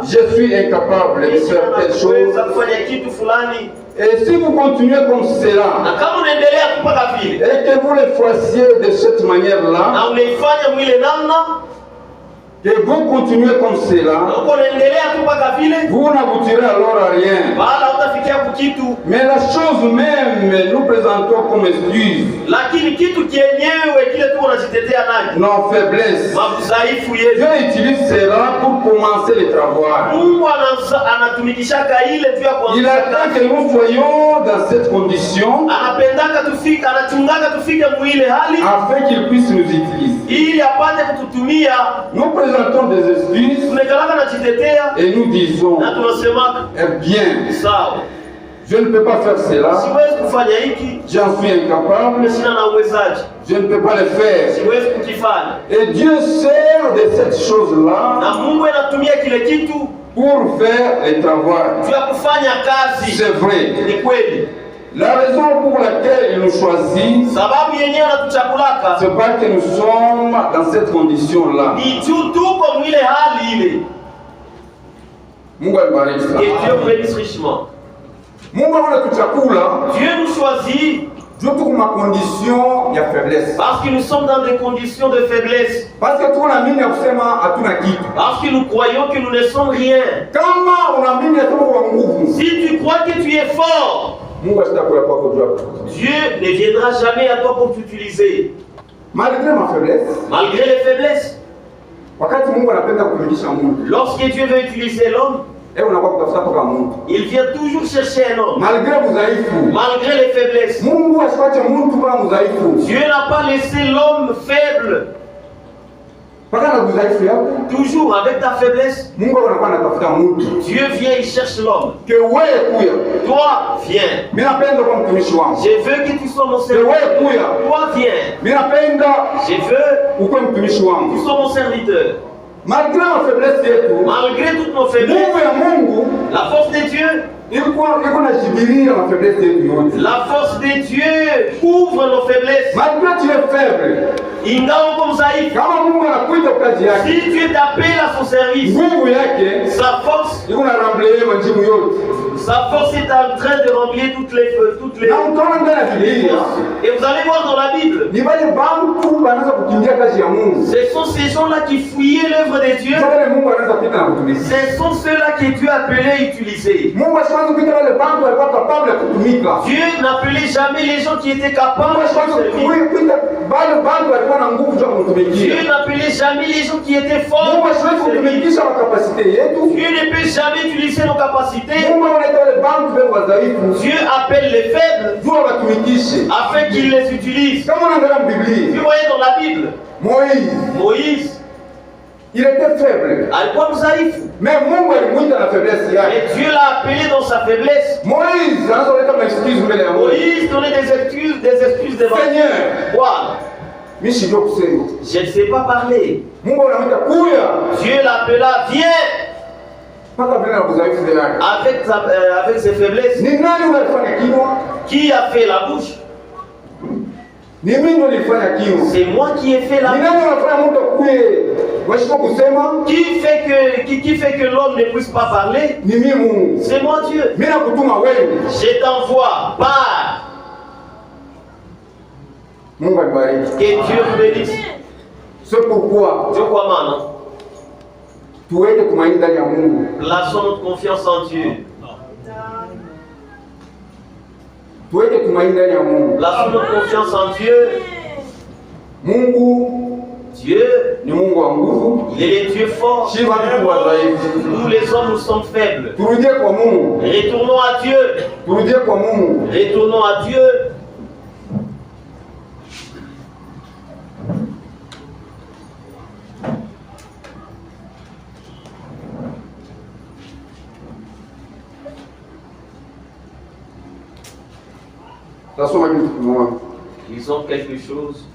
Speaker 1: Je suis incapable de faire telle chose. Et si vous continuez comme cela, et que vous le fassiez de cette manière-là, Et vous continuez comme cela, vous n'aboutirez alors à rien. Mais la chose même, nous présentons comme excuse nos faiblesses. Dieu utilise cela pour commencer les travaux. Il attend que nous soyons dans cette condition afin qu'il puisse nous utiliser. Nous présentons des excuses et nous disons, eh bien, je ne peux pas faire cela, j'en suis incapable, je ne peux pas le faire. Et Dieu sert de cette chose-là pour faire les travaux. C'est vrai. La raison pour laquelle il nous choisit, c'est pas que nous sommes dans cette condition-là. Mungu alibariki sana.
Speaker 2: Et Dieu bénisse richement.
Speaker 1: Mungu anatuchagua.
Speaker 2: Dieu nous choisit.
Speaker 1: Dieu tuko ma condition ya faiblesse.
Speaker 2: Parce que nous sommes dans des conditions de faiblesse.
Speaker 1: Parce que tunaamini ya kusema hatuna kitu.
Speaker 2: Parce que nous croyons que nous ne sommes rien.
Speaker 1: Kama unaamini tuko kwa nguvu.
Speaker 2: Si tu crois que tu es fort,
Speaker 1: Mungu asitakuwa kwa kujua.
Speaker 2: Dieu ne viendra jamais à toi pour t'utiliser.
Speaker 1: Malgré ma faiblesse.
Speaker 2: Malgré les faiblesses.
Speaker 1: Wakati Mungu anapenda kutumikisha mtu.
Speaker 2: Lorsque Dieu veut utiliser l'homme,
Speaker 1: il
Speaker 2: vient toujours chercher un homme.
Speaker 1: Malgré
Speaker 2: les faiblesses.
Speaker 1: Dieu
Speaker 2: n'a pas laissé l'homme faible. Toujours avec ta faiblesse. Dieu vient et cherche l'homme. Toi, viens. Je veux que tu sois mon serviteur. Toi, viens. Je veux que tu sois mon serviteur.
Speaker 1: Malgré nos faiblesses,
Speaker 2: malgré toutes nos faiblesses, la force de Dieu, la force de Dieu couvre nos faiblesses.
Speaker 1: Malgré tu es faible,
Speaker 2: si tu es appelé à son service, sa force est en train de remplir toutes les et vous allez voir dans la Bible, ce sont ces gens-là qui fouillaient l'œuvre de Dieu. Ce sont ceux-là que Dieu appelait à utiliser. Dieu n'appelait jamais les gens qui étaient capables de servir. Dieu n'appelait jamais les gens qui étaient forts. Dieu ne peut jamais utiliser nos capacités. Dieu appelle les faibles afin qu'il les utilise. Vous voyez dans la Bible, Moïse,
Speaker 1: il était faible. Mais
Speaker 2: Dieu l'a appelé dans sa faiblesse.
Speaker 1: Moïse
Speaker 2: donnait des excuses devant
Speaker 1: Seigneur.
Speaker 2: Voilà. Je ne sais pas parler. Dieu l'appela, viens. Avec ses faiblesses. Qui a fait la bouche? C'est moi qui ai fait la bouche. Qui fait que l'homme ne puisse pas parler? C'est moi Dieu. Je t'envoie, pars. Que Dieu vous bénisse.
Speaker 1: C'est pourquoi
Speaker 2: plaçons notre confiance en Dieu. Plaçons notre confiance en Dieu. Dieu, il est le Dieu fort. Nous les hommes, nous sommes faibles. Retournons à Dieu. Retournons à Dieu. Lisons quelque chose.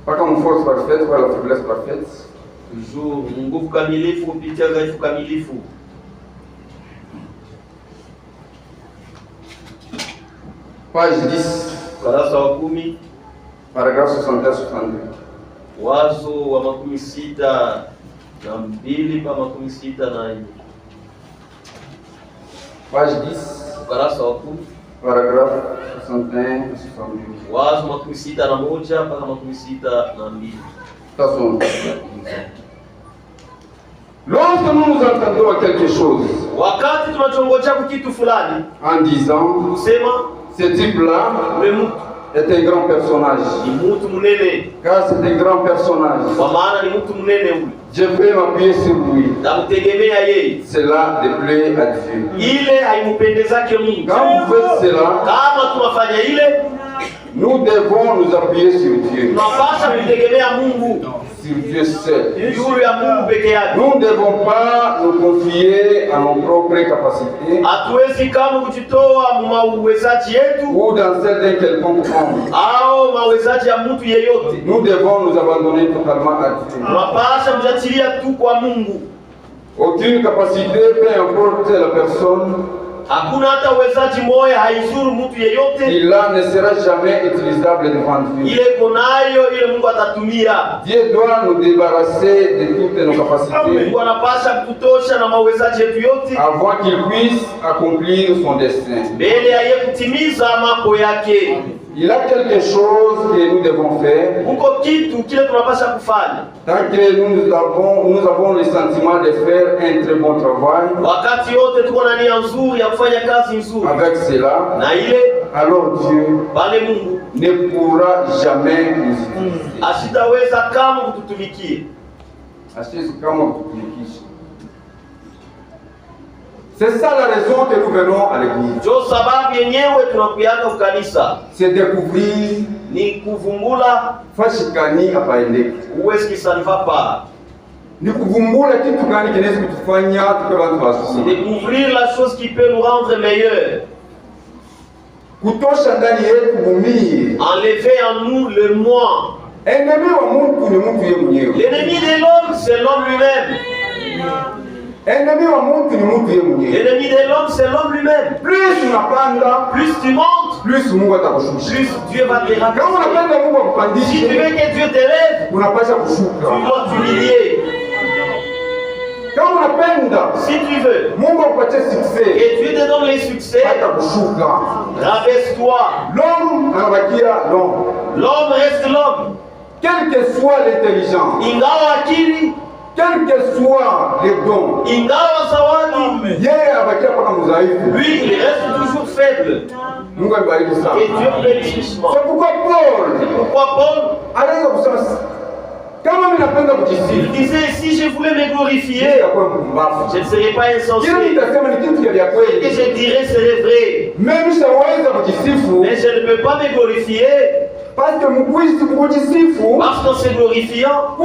Speaker 1: Pas comme force parfaite, pas la faiblesse parfaite.
Speaker 2: Toujours, nguvu kamilifu, kupitia dhaifu kamilifu.
Speaker 1: Page 10.
Speaker 2: Ukurasa wa 10.
Speaker 1: Paragraphe 61-62.
Speaker 2: Wazo wa 62 pa 64.
Speaker 1: Page 10.
Speaker 2: Ukurasa wa 10.
Speaker 1: Paragraphe 61 à 62.
Speaker 2: Wazo makumi sita na moja mpaka makumi sita na mbili.
Speaker 1: Lorsque nous entendons quelque chose,
Speaker 2: wakati tunachongojea kitu fulani,
Speaker 1: en disant,
Speaker 2: kusema
Speaker 1: ce type-là est un grand personnage.
Speaker 2: Ni mtu munene.
Speaker 1: Car c'est un grand personnage.
Speaker 2: Kwa maana ni mtu munene ule.
Speaker 1: Je vais m'appuyer sur lui.
Speaker 2: Namtegemea yeye.
Speaker 1: Cela déplaît à Dieu.
Speaker 2: Ile haimpendezake Mungu.
Speaker 1: Quand vous faites cela,
Speaker 2: kama tunafanya ile,
Speaker 1: nous devons nous appuyer sur Dieu.
Speaker 2: Tunapaswa kumtegemea Mungu.
Speaker 1: Sur Dieu seul.
Speaker 2: Yule ya Mungu peke yake.
Speaker 1: Nous ne devons pas nous confier à nos propres capacités.
Speaker 2: Hatuwezi kama kujitoa mauwezaji yetu.
Speaker 1: Ou dans celle d'un quelconque homme.
Speaker 2: Au mauwezaji ya mtu yeyote.
Speaker 1: Nous devons nous abandonner totalement à Dieu.
Speaker 2: Tunapaswa kujatilia tu kwa Mungu.
Speaker 1: Aucune capacité, peu importe la personne,
Speaker 2: hakuna hata uwezaji moya haizuru mtu yeyote.
Speaker 1: Il ne sera jamais utilisable devant Dieu.
Speaker 2: Ile konayo ile Mungu atatumia.
Speaker 1: Dieu doit nous débarrasser de toutes nos capacités.
Speaker 2: Mungu anapasha kutosha na mauwezaji yetu yote.
Speaker 1: Avant qu'il puisse accomplir son destin.
Speaker 2: Mbele ya yeye kutimiza mambo yake.
Speaker 1: Il a quelque chose que nous devons faire.
Speaker 2: Uko kitu kile tunapasha kufanya.
Speaker 1: Tant que nous avons le sentiment de faire un très bon travail.
Speaker 2: Wakati yote tuko na nia nzuri ya kufanya kazi nzuri.
Speaker 1: Avec cela,
Speaker 2: na ile,
Speaker 1: alors Dieu
Speaker 2: bale Mungu
Speaker 1: ne pourra jamais nous utiliser.
Speaker 2: Asitaweza kama kututumikie.
Speaker 1: Asitaweza kama kututumikia. C'est ça la raison que nous venons à l'église.
Speaker 2: Jo sababu yenyewe tunakuyaka kukanisa.
Speaker 1: C'est découvrir
Speaker 2: ni kuvumbula
Speaker 1: fashikani apaendeke.
Speaker 2: Uwezi kisaliva pa.
Speaker 1: Ni kuvumbula kitu gani kinaweza kutufanya tupe watu wazuri.
Speaker 2: Découvrir la chose qui peut nous rendre meilleurs.
Speaker 1: Kutosha ndani yetu bumii.
Speaker 2: Enlever en nous le moi.
Speaker 1: Ennemi wa mtu ni mtu yeye mwenyewe.
Speaker 2: L'ennemi de l'homme c'est l'homme lui-même.
Speaker 1: Ennemi wa mtu ni mtu yeye mwenyewe.
Speaker 2: L'ennemi de l'homme c'est l'homme lui-même.
Speaker 1: Plus unapanda,
Speaker 2: plus tu montes,
Speaker 1: plus Mungu atakushusha.
Speaker 2: Plus Dieu va te rabaisser.
Speaker 1: Kama unapenda Mungu akupandishe,
Speaker 2: si tu veux que Dieu t'élève,
Speaker 1: unapaswa kushuka.
Speaker 2: Tu dois t'humilier.
Speaker 1: Kama unapenda,
Speaker 2: si tu veux,
Speaker 1: Mungu akupatie succès,
Speaker 2: et Dieu te donne les succès,
Speaker 1: atakushuka.
Speaker 2: Rabaisse-toi.
Speaker 1: L'homme anabakia l'homme.
Speaker 2: L'homme reste l'homme.
Speaker 1: Quelle que soit l'intelligence,
Speaker 2: ingawa akili,
Speaker 1: quel que soit les dons,
Speaker 2: ingawa zawadi,
Speaker 1: yeye abakia kwa mzaifu.
Speaker 2: Lui, il reste toujours faible.
Speaker 1: Mungu abariki sana.
Speaker 2: Et Dieu bénisse richement.
Speaker 1: C'est pourquoi Paul,
Speaker 2: anaweza
Speaker 1: kusema kama mimi napenda kujisifu.
Speaker 2: Il disait si je voulais me glorifier, je ne serais pas insensé. Ce que je dirais serait vrai. Mais je ne peux pas me glorifier. Parce qu'en se glorifiant,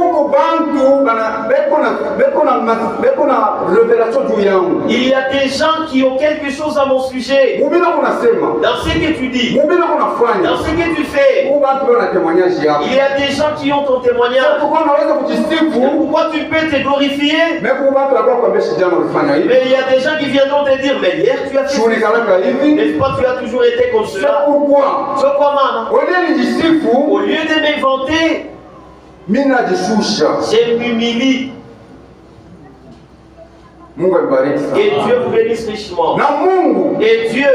Speaker 2: il y a des gens qui ont quelque chose à mon sujet. Dans ce que tu dis, dans ce que tu fais, il y a des gens qui ont ton témoignage. Pourquoi tu peux te glorifier? Mais il y a des gens qui viendront te dire, mais hier tu as fait ça. N'est-ce pas, tu as toujours été comme cela. C'est pourquoi maintenant, au lieu de m'inventer, je m'humilie. Et Dieu vous bénisse richement. Et Dieu,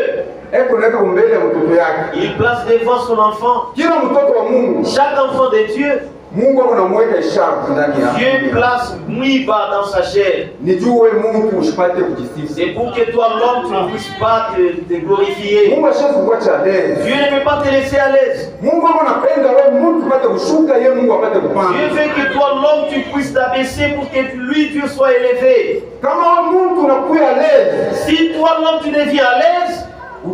Speaker 2: il place devant son enfant. Chaque enfant de Dieu, Dieu place Mouiba dans sa chair. C'est pour que toi, l'homme, tu ne puisses pas te glorifier. Dieu ne peut pas te laisser à l'aise. Dieu veut que toi, l'homme, tu puisses t'abaisser pour que lui, Dieu soit élevé. Si toi, l'homme, tu deviens à l'aise, tu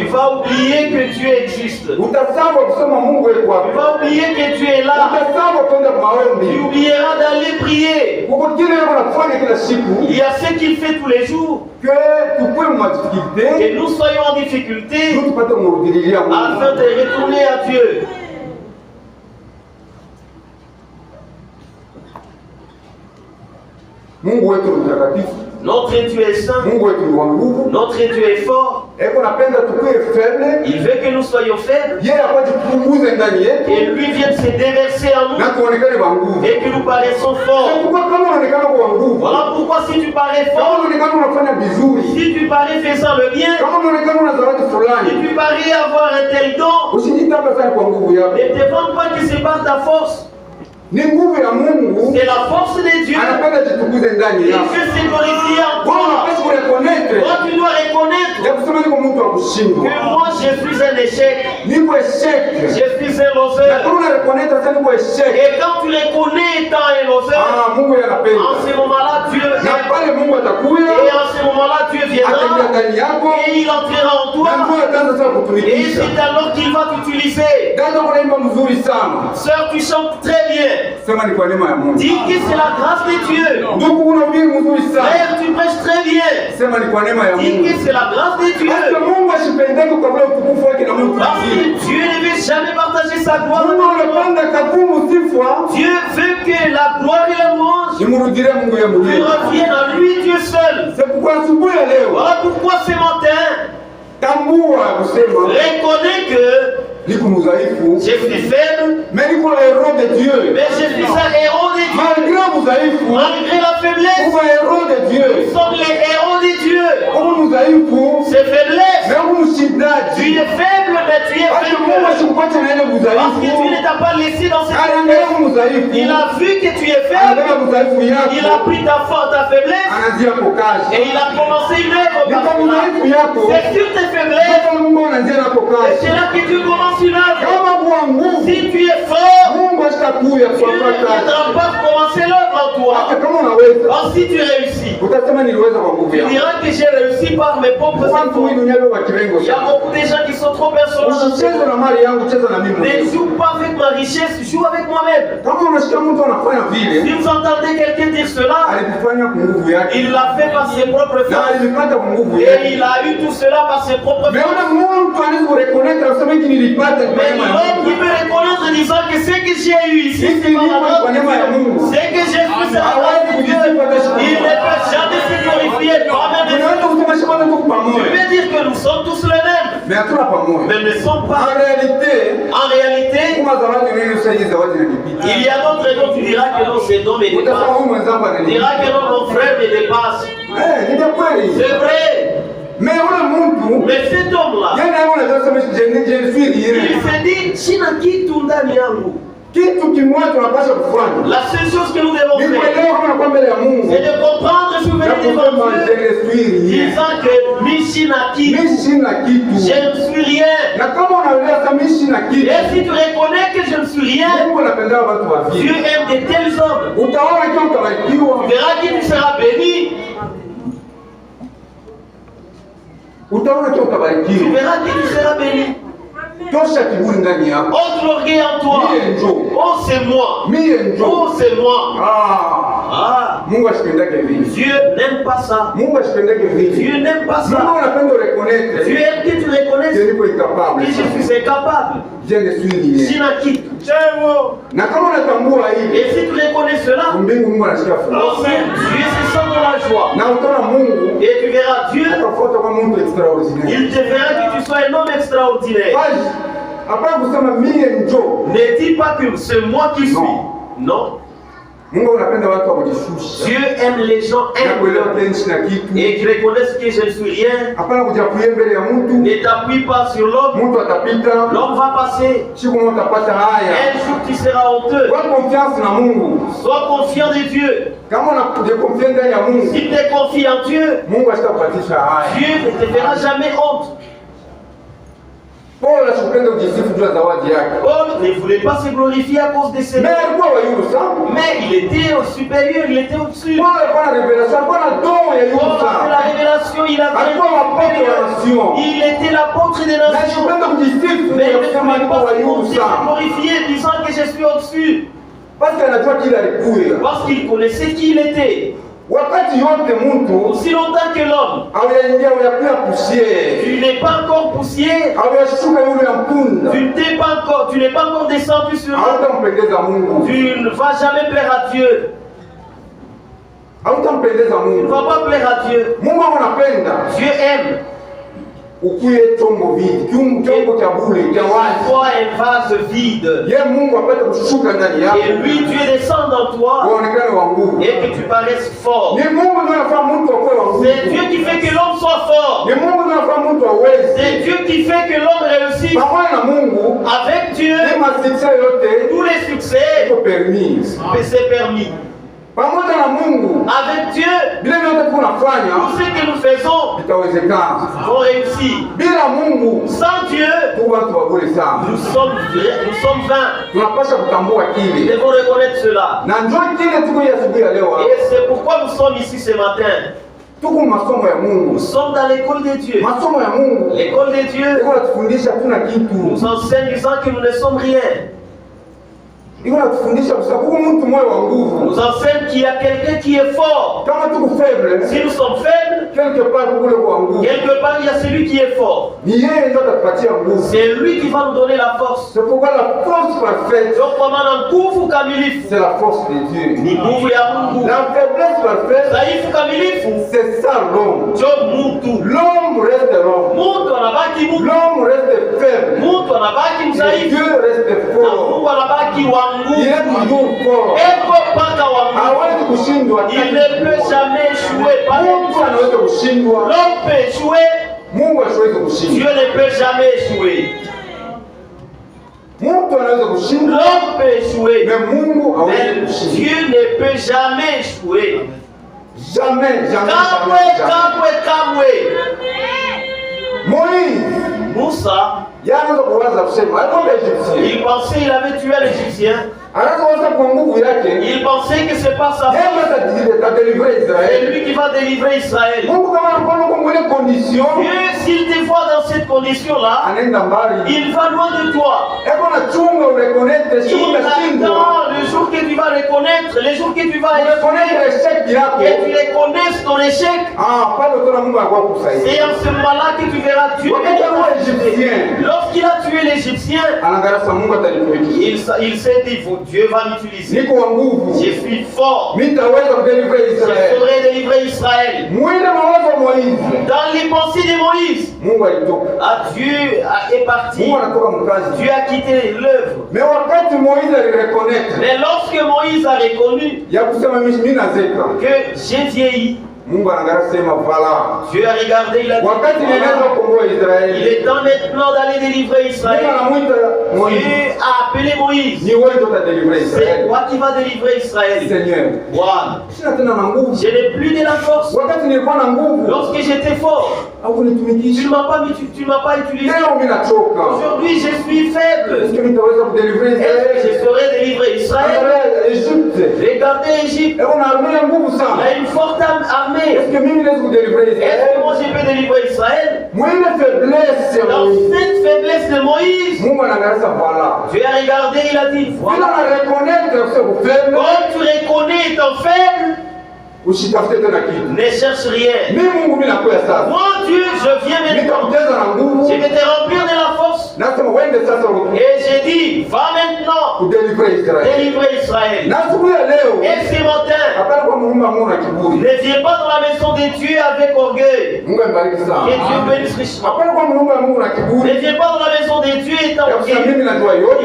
Speaker 2: vas oublier que Dieu existe. Tu vas oublier que Dieu est là. Tu oublieras d'aller prier. Il y a ce qu'il fait tous les jours. Que nous soyons en difficulté afin de retourner à Dieu. Notre Dieu est saint. Notre Dieu est fort. Il veut que nous soyons faibles. Et lui vient se déverser en nous. Et que nous paraissons forts. Voilà pourquoi si tu parais fort, si tu parais faisant le bien, si tu parais avoir un tel don, ne te vante pas que c'est par ta force. C'est la force de Dieu. Il veut se glorifier en toi. Toi, tu dois reconnaître que moi, je suis un échec. Je suis un loser. Et quand tu reconnais étant un loser, en ce moment-là, Dieu est. Et en ce moment-là, Dieu viendra. Et il entrera en toi. Et c'est alors qu'il va t'utiliser. Sœur, tu chantes très bien. Dis que c'est la grâce de Dieu. Frère, tu prêches très bien. Dis que c'est la grâce de Dieu. Parce que Dieu ne veut jamais partager sa gloire. Dieu veut que la gloire et la louange reviennent à lui, Dieu seul. Voilà pourquoi ce matin, reconnais que je suis faible, mais je suis un héros de Dieu. Malgré la faiblesse, nous sommes les héros de Dieu. C'est faiblesse. Tu es faible, mais tu es faible. Parce que Dieu ne t'a pas laissé dans cette faiblesse. Il a vu que tu es faible. Il a pris ta faiblesse et il a commencé une œuvre. C'est sur tes faiblesses. Et c'est là que Dieu commence une œuvre. Si tu es fort, Dieu ne viendra pas commencer l'œuvre en toi. Or si tu réussis, tu diras que j'ai réussi par mes propres efforts. Il y a beaucoup de gens qui sont trop insolents. Ne joue pas avec ma richesse, joue avec moi-même. Si vous entendez quelqu'un dire cela, il l'a fait par ses propres forces. Et il a eu tout cela par ses propres forces. Mais l'homme qui peut reconnaître en disant que ce que j'ai eu ici, c'est par la grâce de Dieu. Ce que j'ai fait, c'est la grâce de Dieu. Il ne peut jamais se glorifier toi-même. Tu veux dire que nous sommes tous les mêmes, mais ne sommes pas. En réalité, il y a d'autres dont tu diras que non, ces dons me dépassent. Tu diras que non, mon frère me dépasse. C'est vrai. Mais cet homme-là, il s'est dit, China kitu ndani yangu. La seule chose que nous devons faire, c'est de comprendre ce que devant Dieu, disant que Mishina kitu, je ne suis rien. Et si tu reconnais que je ne suis rien, Dieu aime de tels hommes. Tu verras que tu seras béni. Tu verras que tu seras béni. Ôte l'orgueil en toi. Oh, c'est moi. Oh, c'est moi. Dieu n'aime pas ça. Dieu n'aime pas ça. Dieu aime que tu reconnaisses que je suis incapable. Je n'ai quitté. Et si tu reconnais cela, Dieu se sent dans la joie. Et tu verras Dieu. Il te verra que tu sois un homme extraordinaire. Ne dis pas que c'est moi qui suis. Non. Dieu aime les gens humbles et qui reconnaissent que je ne suis rien. Ne t'appuie pas sur l'homme. L'homme va passer. Un jour tu seras honteux. Sois confiant de Dieu. Si tu es confiant en Dieu, Dieu ne te fera jamais honte. Paul ne voulait pas se glorifier à cause de ses dons. Mais il était au supérieur, il était au-dessus. Paul avait la révélation, il avait il était l'apôtre des nations. Mais il ne voulait pas se glorifier disant que je suis au-dessus. Parce qu'il connaissait qui il était. Aussi longtemps que l'homme, tu n'es pas encore poussière, tu n'es pas encore descendu sur l'homme, tu ne vas jamais plaire à Dieu. Tu ne vas pas plaire à Dieu. Dieu aime. Toi un vase vide. Et lui, Dieu descend dans toi et que tu paraisses fort. C'est Dieu qui fait que l'homme soit fort. C'est Dieu qui fait que l'homme réussisse. Avec Dieu, tous les succès, c'est permis. Avec Dieu, tout ce que nous faisons vont réussir. Sans Dieu, nous sommes vains. Nous devons reconnaître cela. Et c'est pourquoi nous sommes ici ce matin. Nous sommes dans l'école de Dieu. L'école de Dieu nous enseigne disant que nous ne sommes rien. Nous enseigne qu'il y a quelqu'un qui est fort. Si nous sommes faibles, quelque part il y a celui qui est fort. C'est lui qui va nous donner la force.
Speaker 1: C'est pourquoi la force parfaite,
Speaker 2: c'est
Speaker 1: la force de Dieu. La faiblesse parfaite, c'est ça l'homme. L'homme reste l'homme. L'homme reste faible. Dieu reste fort. Il est toujours fort.
Speaker 2: Il ne peut jamais échouer. L'homme peut échouer. Dieu ne peut jamais échouer. L'homme peut échouer. Mais Dieu ne peut jamais échouer.
Speaker 1: Jamais. Moïse.
Speaker 2: Moussa. Il pensait qu'il avait tué l'Égyptien. Il pensait que c'est pas sa faute. C'est lui qui va délivrer Israël. Dieu, s'il te voit dans cette condition-là, il va loin de toi. Il attend le jour que tu vas reconnaître, le jour que tu vas échouer, que tu reconnaisses ton échec. C'est en ce moment-là que tu verras Dieu. Lorsqu'il a tué l'Égyptien, il s'est dit, Dieu va m'utiliser. Je suis fort. Je saurai délivrer Israël. Dans les pensées de Moïse, Dieu est parti. Dieu a quitté l'œuvre. Mais lorsque Moïse a reconnu que j'ai vieilli, Dieu a regardé, il a dit, il est temps maintenant d'aller délivrer Israël. Dieu a appelé Moïse. C'est toi qui vas délivrer Israël.
Speaker 1: Seigneur,
Speaker 2: je n'ai plus de la force. Lorsque j'étais fort, tu ne m'as pas utilisé. Aujourd'hui, je suis faible. Est-ce que je saurais délivrer Israël? Regardez l'Égypte. Il a une forte armée. Est-ce que moi je peux délivrer Israël? Dans cette faiblesse de Moïse, Dieu a regardé, il a dit, voilà. Quand tu reconnais étant faible, ne cherche rien. Moi Dieu, je viens maintenant. Je vais te remplir de la force. Et j'ai dit, va maintenant délivrer Israël. Et ce matin, ne viens pas dans la maison de Dieu avec orgueil. Que Dieu bénisse richement. Ne viens pas dans la maison de Dieu étant orgueilleux.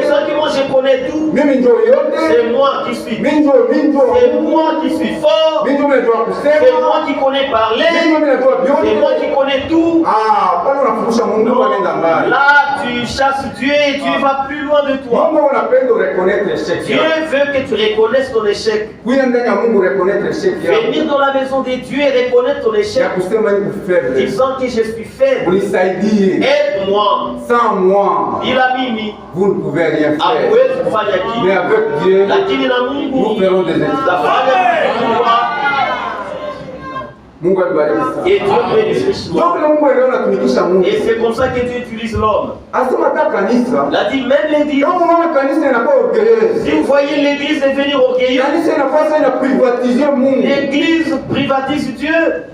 Speaker 2: Disant que moi je connais tout. C'est moi qui suis. C'est moi qui suis fort. C'est moi qui connais parler. C'est moi qui connais tout. Non. Là, tu chasses Dieu et Dieu va plus loin de toi. Dieu veut que tu reconnaisses ton échec. Venir dans la maison de Dieu et reconnaître ton échec. Disant que je suis faible. Aide-moi.
Speaker 1: Sans moi,
Speaker 2: il a mimi.
Speaker 1: Vous ne pouvez rien faire.
Speaker 2: Mais
Speaker 1: avec Dieu, nous ferons des exploits.
Speaker 2: Et Dieu bénisse richement. Et c'est comme ça que Dieu utilise l'homme. Il a dit même l'église. Si vous voyez l'église devenir orgueilleuse, l'église privatise Dieu.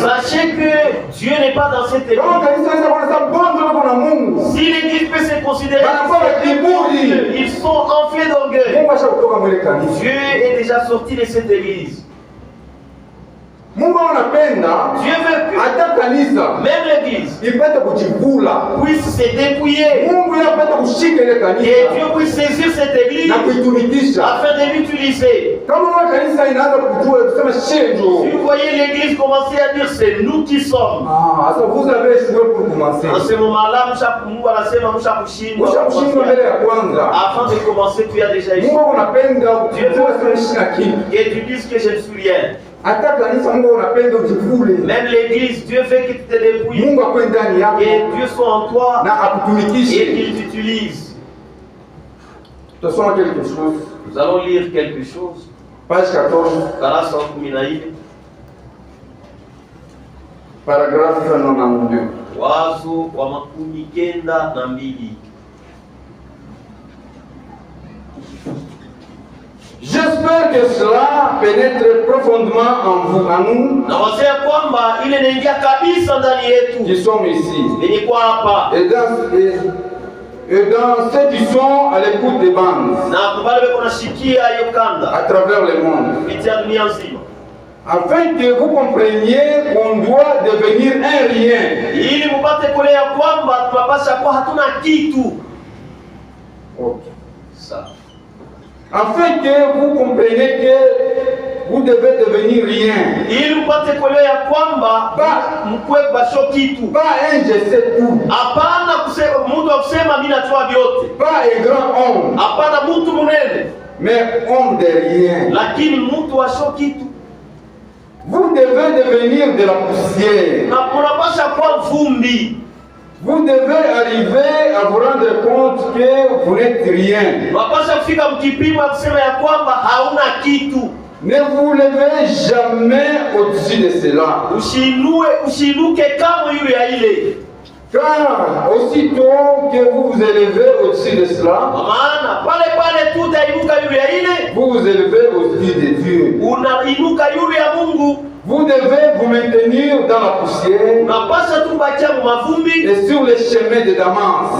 Speaker 2: Sachez que Dieu n'est pas dans cette église. Si l'église peut se considérer, ils sont enflés d'orgueil. Dieu est déjà sorti de cette église.
Speaker 1: Mungu anapenda
Speaker 2: Dieu veut que
Speaker 1: hata kanisa
Speaker 2: même l'église
Speaker 1: ipate kujivula,
Speaker 2: puisse se dépouiller,
Speaker 1: Mungu yapate kushika ile
Speaker 2: et
Speaker 1: kanisa
Speaker 2: Dieu puisse saisir cette église
Speaker 1: na kuitumikisha.
Speaker 2: afin de l'utiliser.
Speaker 1: Kama wewe kanisa inaanza kujua kusema shenjo,
Speaker 2: Si vous voyez l'église commencer à dire c'est nous qui sommes,
Speaker 1: sasa vous avez joué pour commencer.
Speaker 2: en ce moment-là, Mungu anasema mshakushindwa
Speaker 1: Mshakushindwa mbele ya kwanza.
Speaker 2: avant de commencer, tu as déjà échoué.
Speaker 1: Mungu anapenda ujivue sana kitu.
Speaker 2: Et tu dises que je ne suis rien.
Speaker 1: Hata kanisa Mungu anapenda ujivule.
Speaker 2: Même l'église, Dieu veut que tu te dépouilles,
Speaker 1: Mungu akwe ndani yako
Speaker 2: et Dieu soit en toi
Speaker 1: na akutumikishe.
Speaker 2: et qu'il t'utilise.
Speaker 1: Tutasoma quelque chose.
Speaker 2: Nous allons lire quelque chose.
Speaker 1: Page 14,
Speaker 2: Karasa 14,
Speaker 1: paragraphe 92.
Speaker 2: wazo wa 92.
Speaker 1: J'espère que cela pénètre profondément en vous, en nous,
Speaker 2: Na wazia kwamba ile inaingia kabisa ndani yetu
Speaker 1: qui sommes ici,
Speaker 2: yenye kwa hapa
Speaker 1: et dans ceux qui sont à l'écoute des bandes,
Speaker 2: na kubali beko nashikia hiyo
Speaker 1: à
Speaker 2: kanda
Speaker 1: travers le monde,
Speaker 2: kupitia dunia nzima,
Speaker 1: afin que vous compreniez qu'on doit devenir un rien.
Speaker 2: ili mupate kule ya kwamba tunapasha kuwa hatuna kitu.
Speaker 1: Okay.
Speaker 2: Sawa.
Speaker 1: Afin que vous compreniez que vous devez devenir rien.
Speaker 2: Ili mpate kuelewa ya kwamba mkwe basho kitu.
Speaker 1: Pas un je sais tout.
Speaker 2: Hapana kusema mtu akusema mimi najua vyote.
Speaker 1: Pas un grand homme.
Speaker 2: Hapana mtu munene.
Speaker 1: Mais homme de rien.
Speaker 2: Lakini mtu washo kitu.
Speaker 1: Vous devez devenir de la poussière.
Speaker 2: Na unapasha kuwa vumbi.
Speaker 1: Vous devez arriver à vous rendre compte que vous n'êtes rien.
Speaker 2: Unapasha kufika mkipimo ya kusema ya kwamba hauna kitu.
Speaker 1: Ne vous levez jamais au-dessus de cela.
Speaker 2: Ushinuke kama yule ya ile.
Speaker 1: Car aussitôt que vous vous élevez au-dessus de cela,
Speaker 2: maana pale tu utainuka yule ya ile,
Speaker 1: vous vous élevez au-dessus de Dieu.
Speaker 2: Unainuka yule ya Mungu.
Speaker 1: Vous devez vous maintenir dans la poussière et sur les chemins de Damas.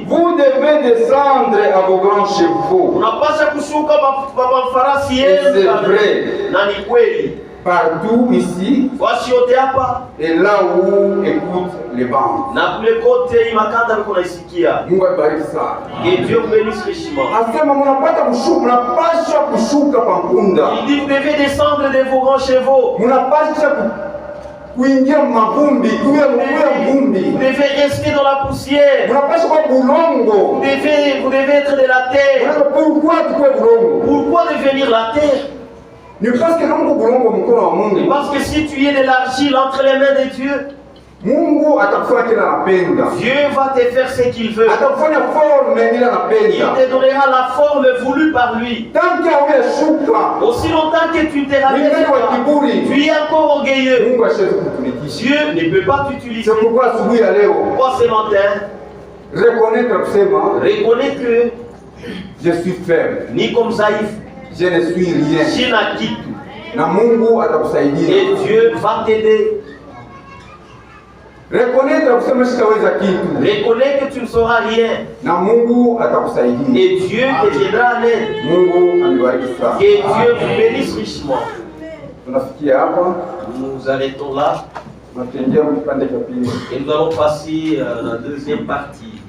Speaker 1: Vous devez descendre à vos grands chevaux. Et c'est vrai. Partout ici et là où écoutent les bandes.
Speaker 2: Que Dieu bénisse richement. Il dit vous devez descendre de vos grands chevaux. Vous devez rester dans la poussière. Vous devez être de la terre. Pourquoi devenir la terre? Parce que si tu es de l'argile entre les mains de Dieu, Dieu va te faire ce qu'il veut. Il te donnera la forme voulue par lui. Aussi longtemps que tu ne te rabaisses pas, tu es encore orgueilleux. Dieu ne peut pas t'utiliser.
Speaker 1: Pourquoi
Speaker 2: ce matin, reconnais que
Speaker 1: je suis faible.
Speaker 2: Ni comme Zaïf,
Speaker 1: je ne suis rien.
Speaker 2: Et Dieu va t'aider.
Speaker 1: Reconnais
Speaker 2: que tu ne sauras rien. Et Dieu te viendra en aide. Que Dieu vous bénisse richement. Nous arrêtons là. Et nous allons passer à la deuxième partie.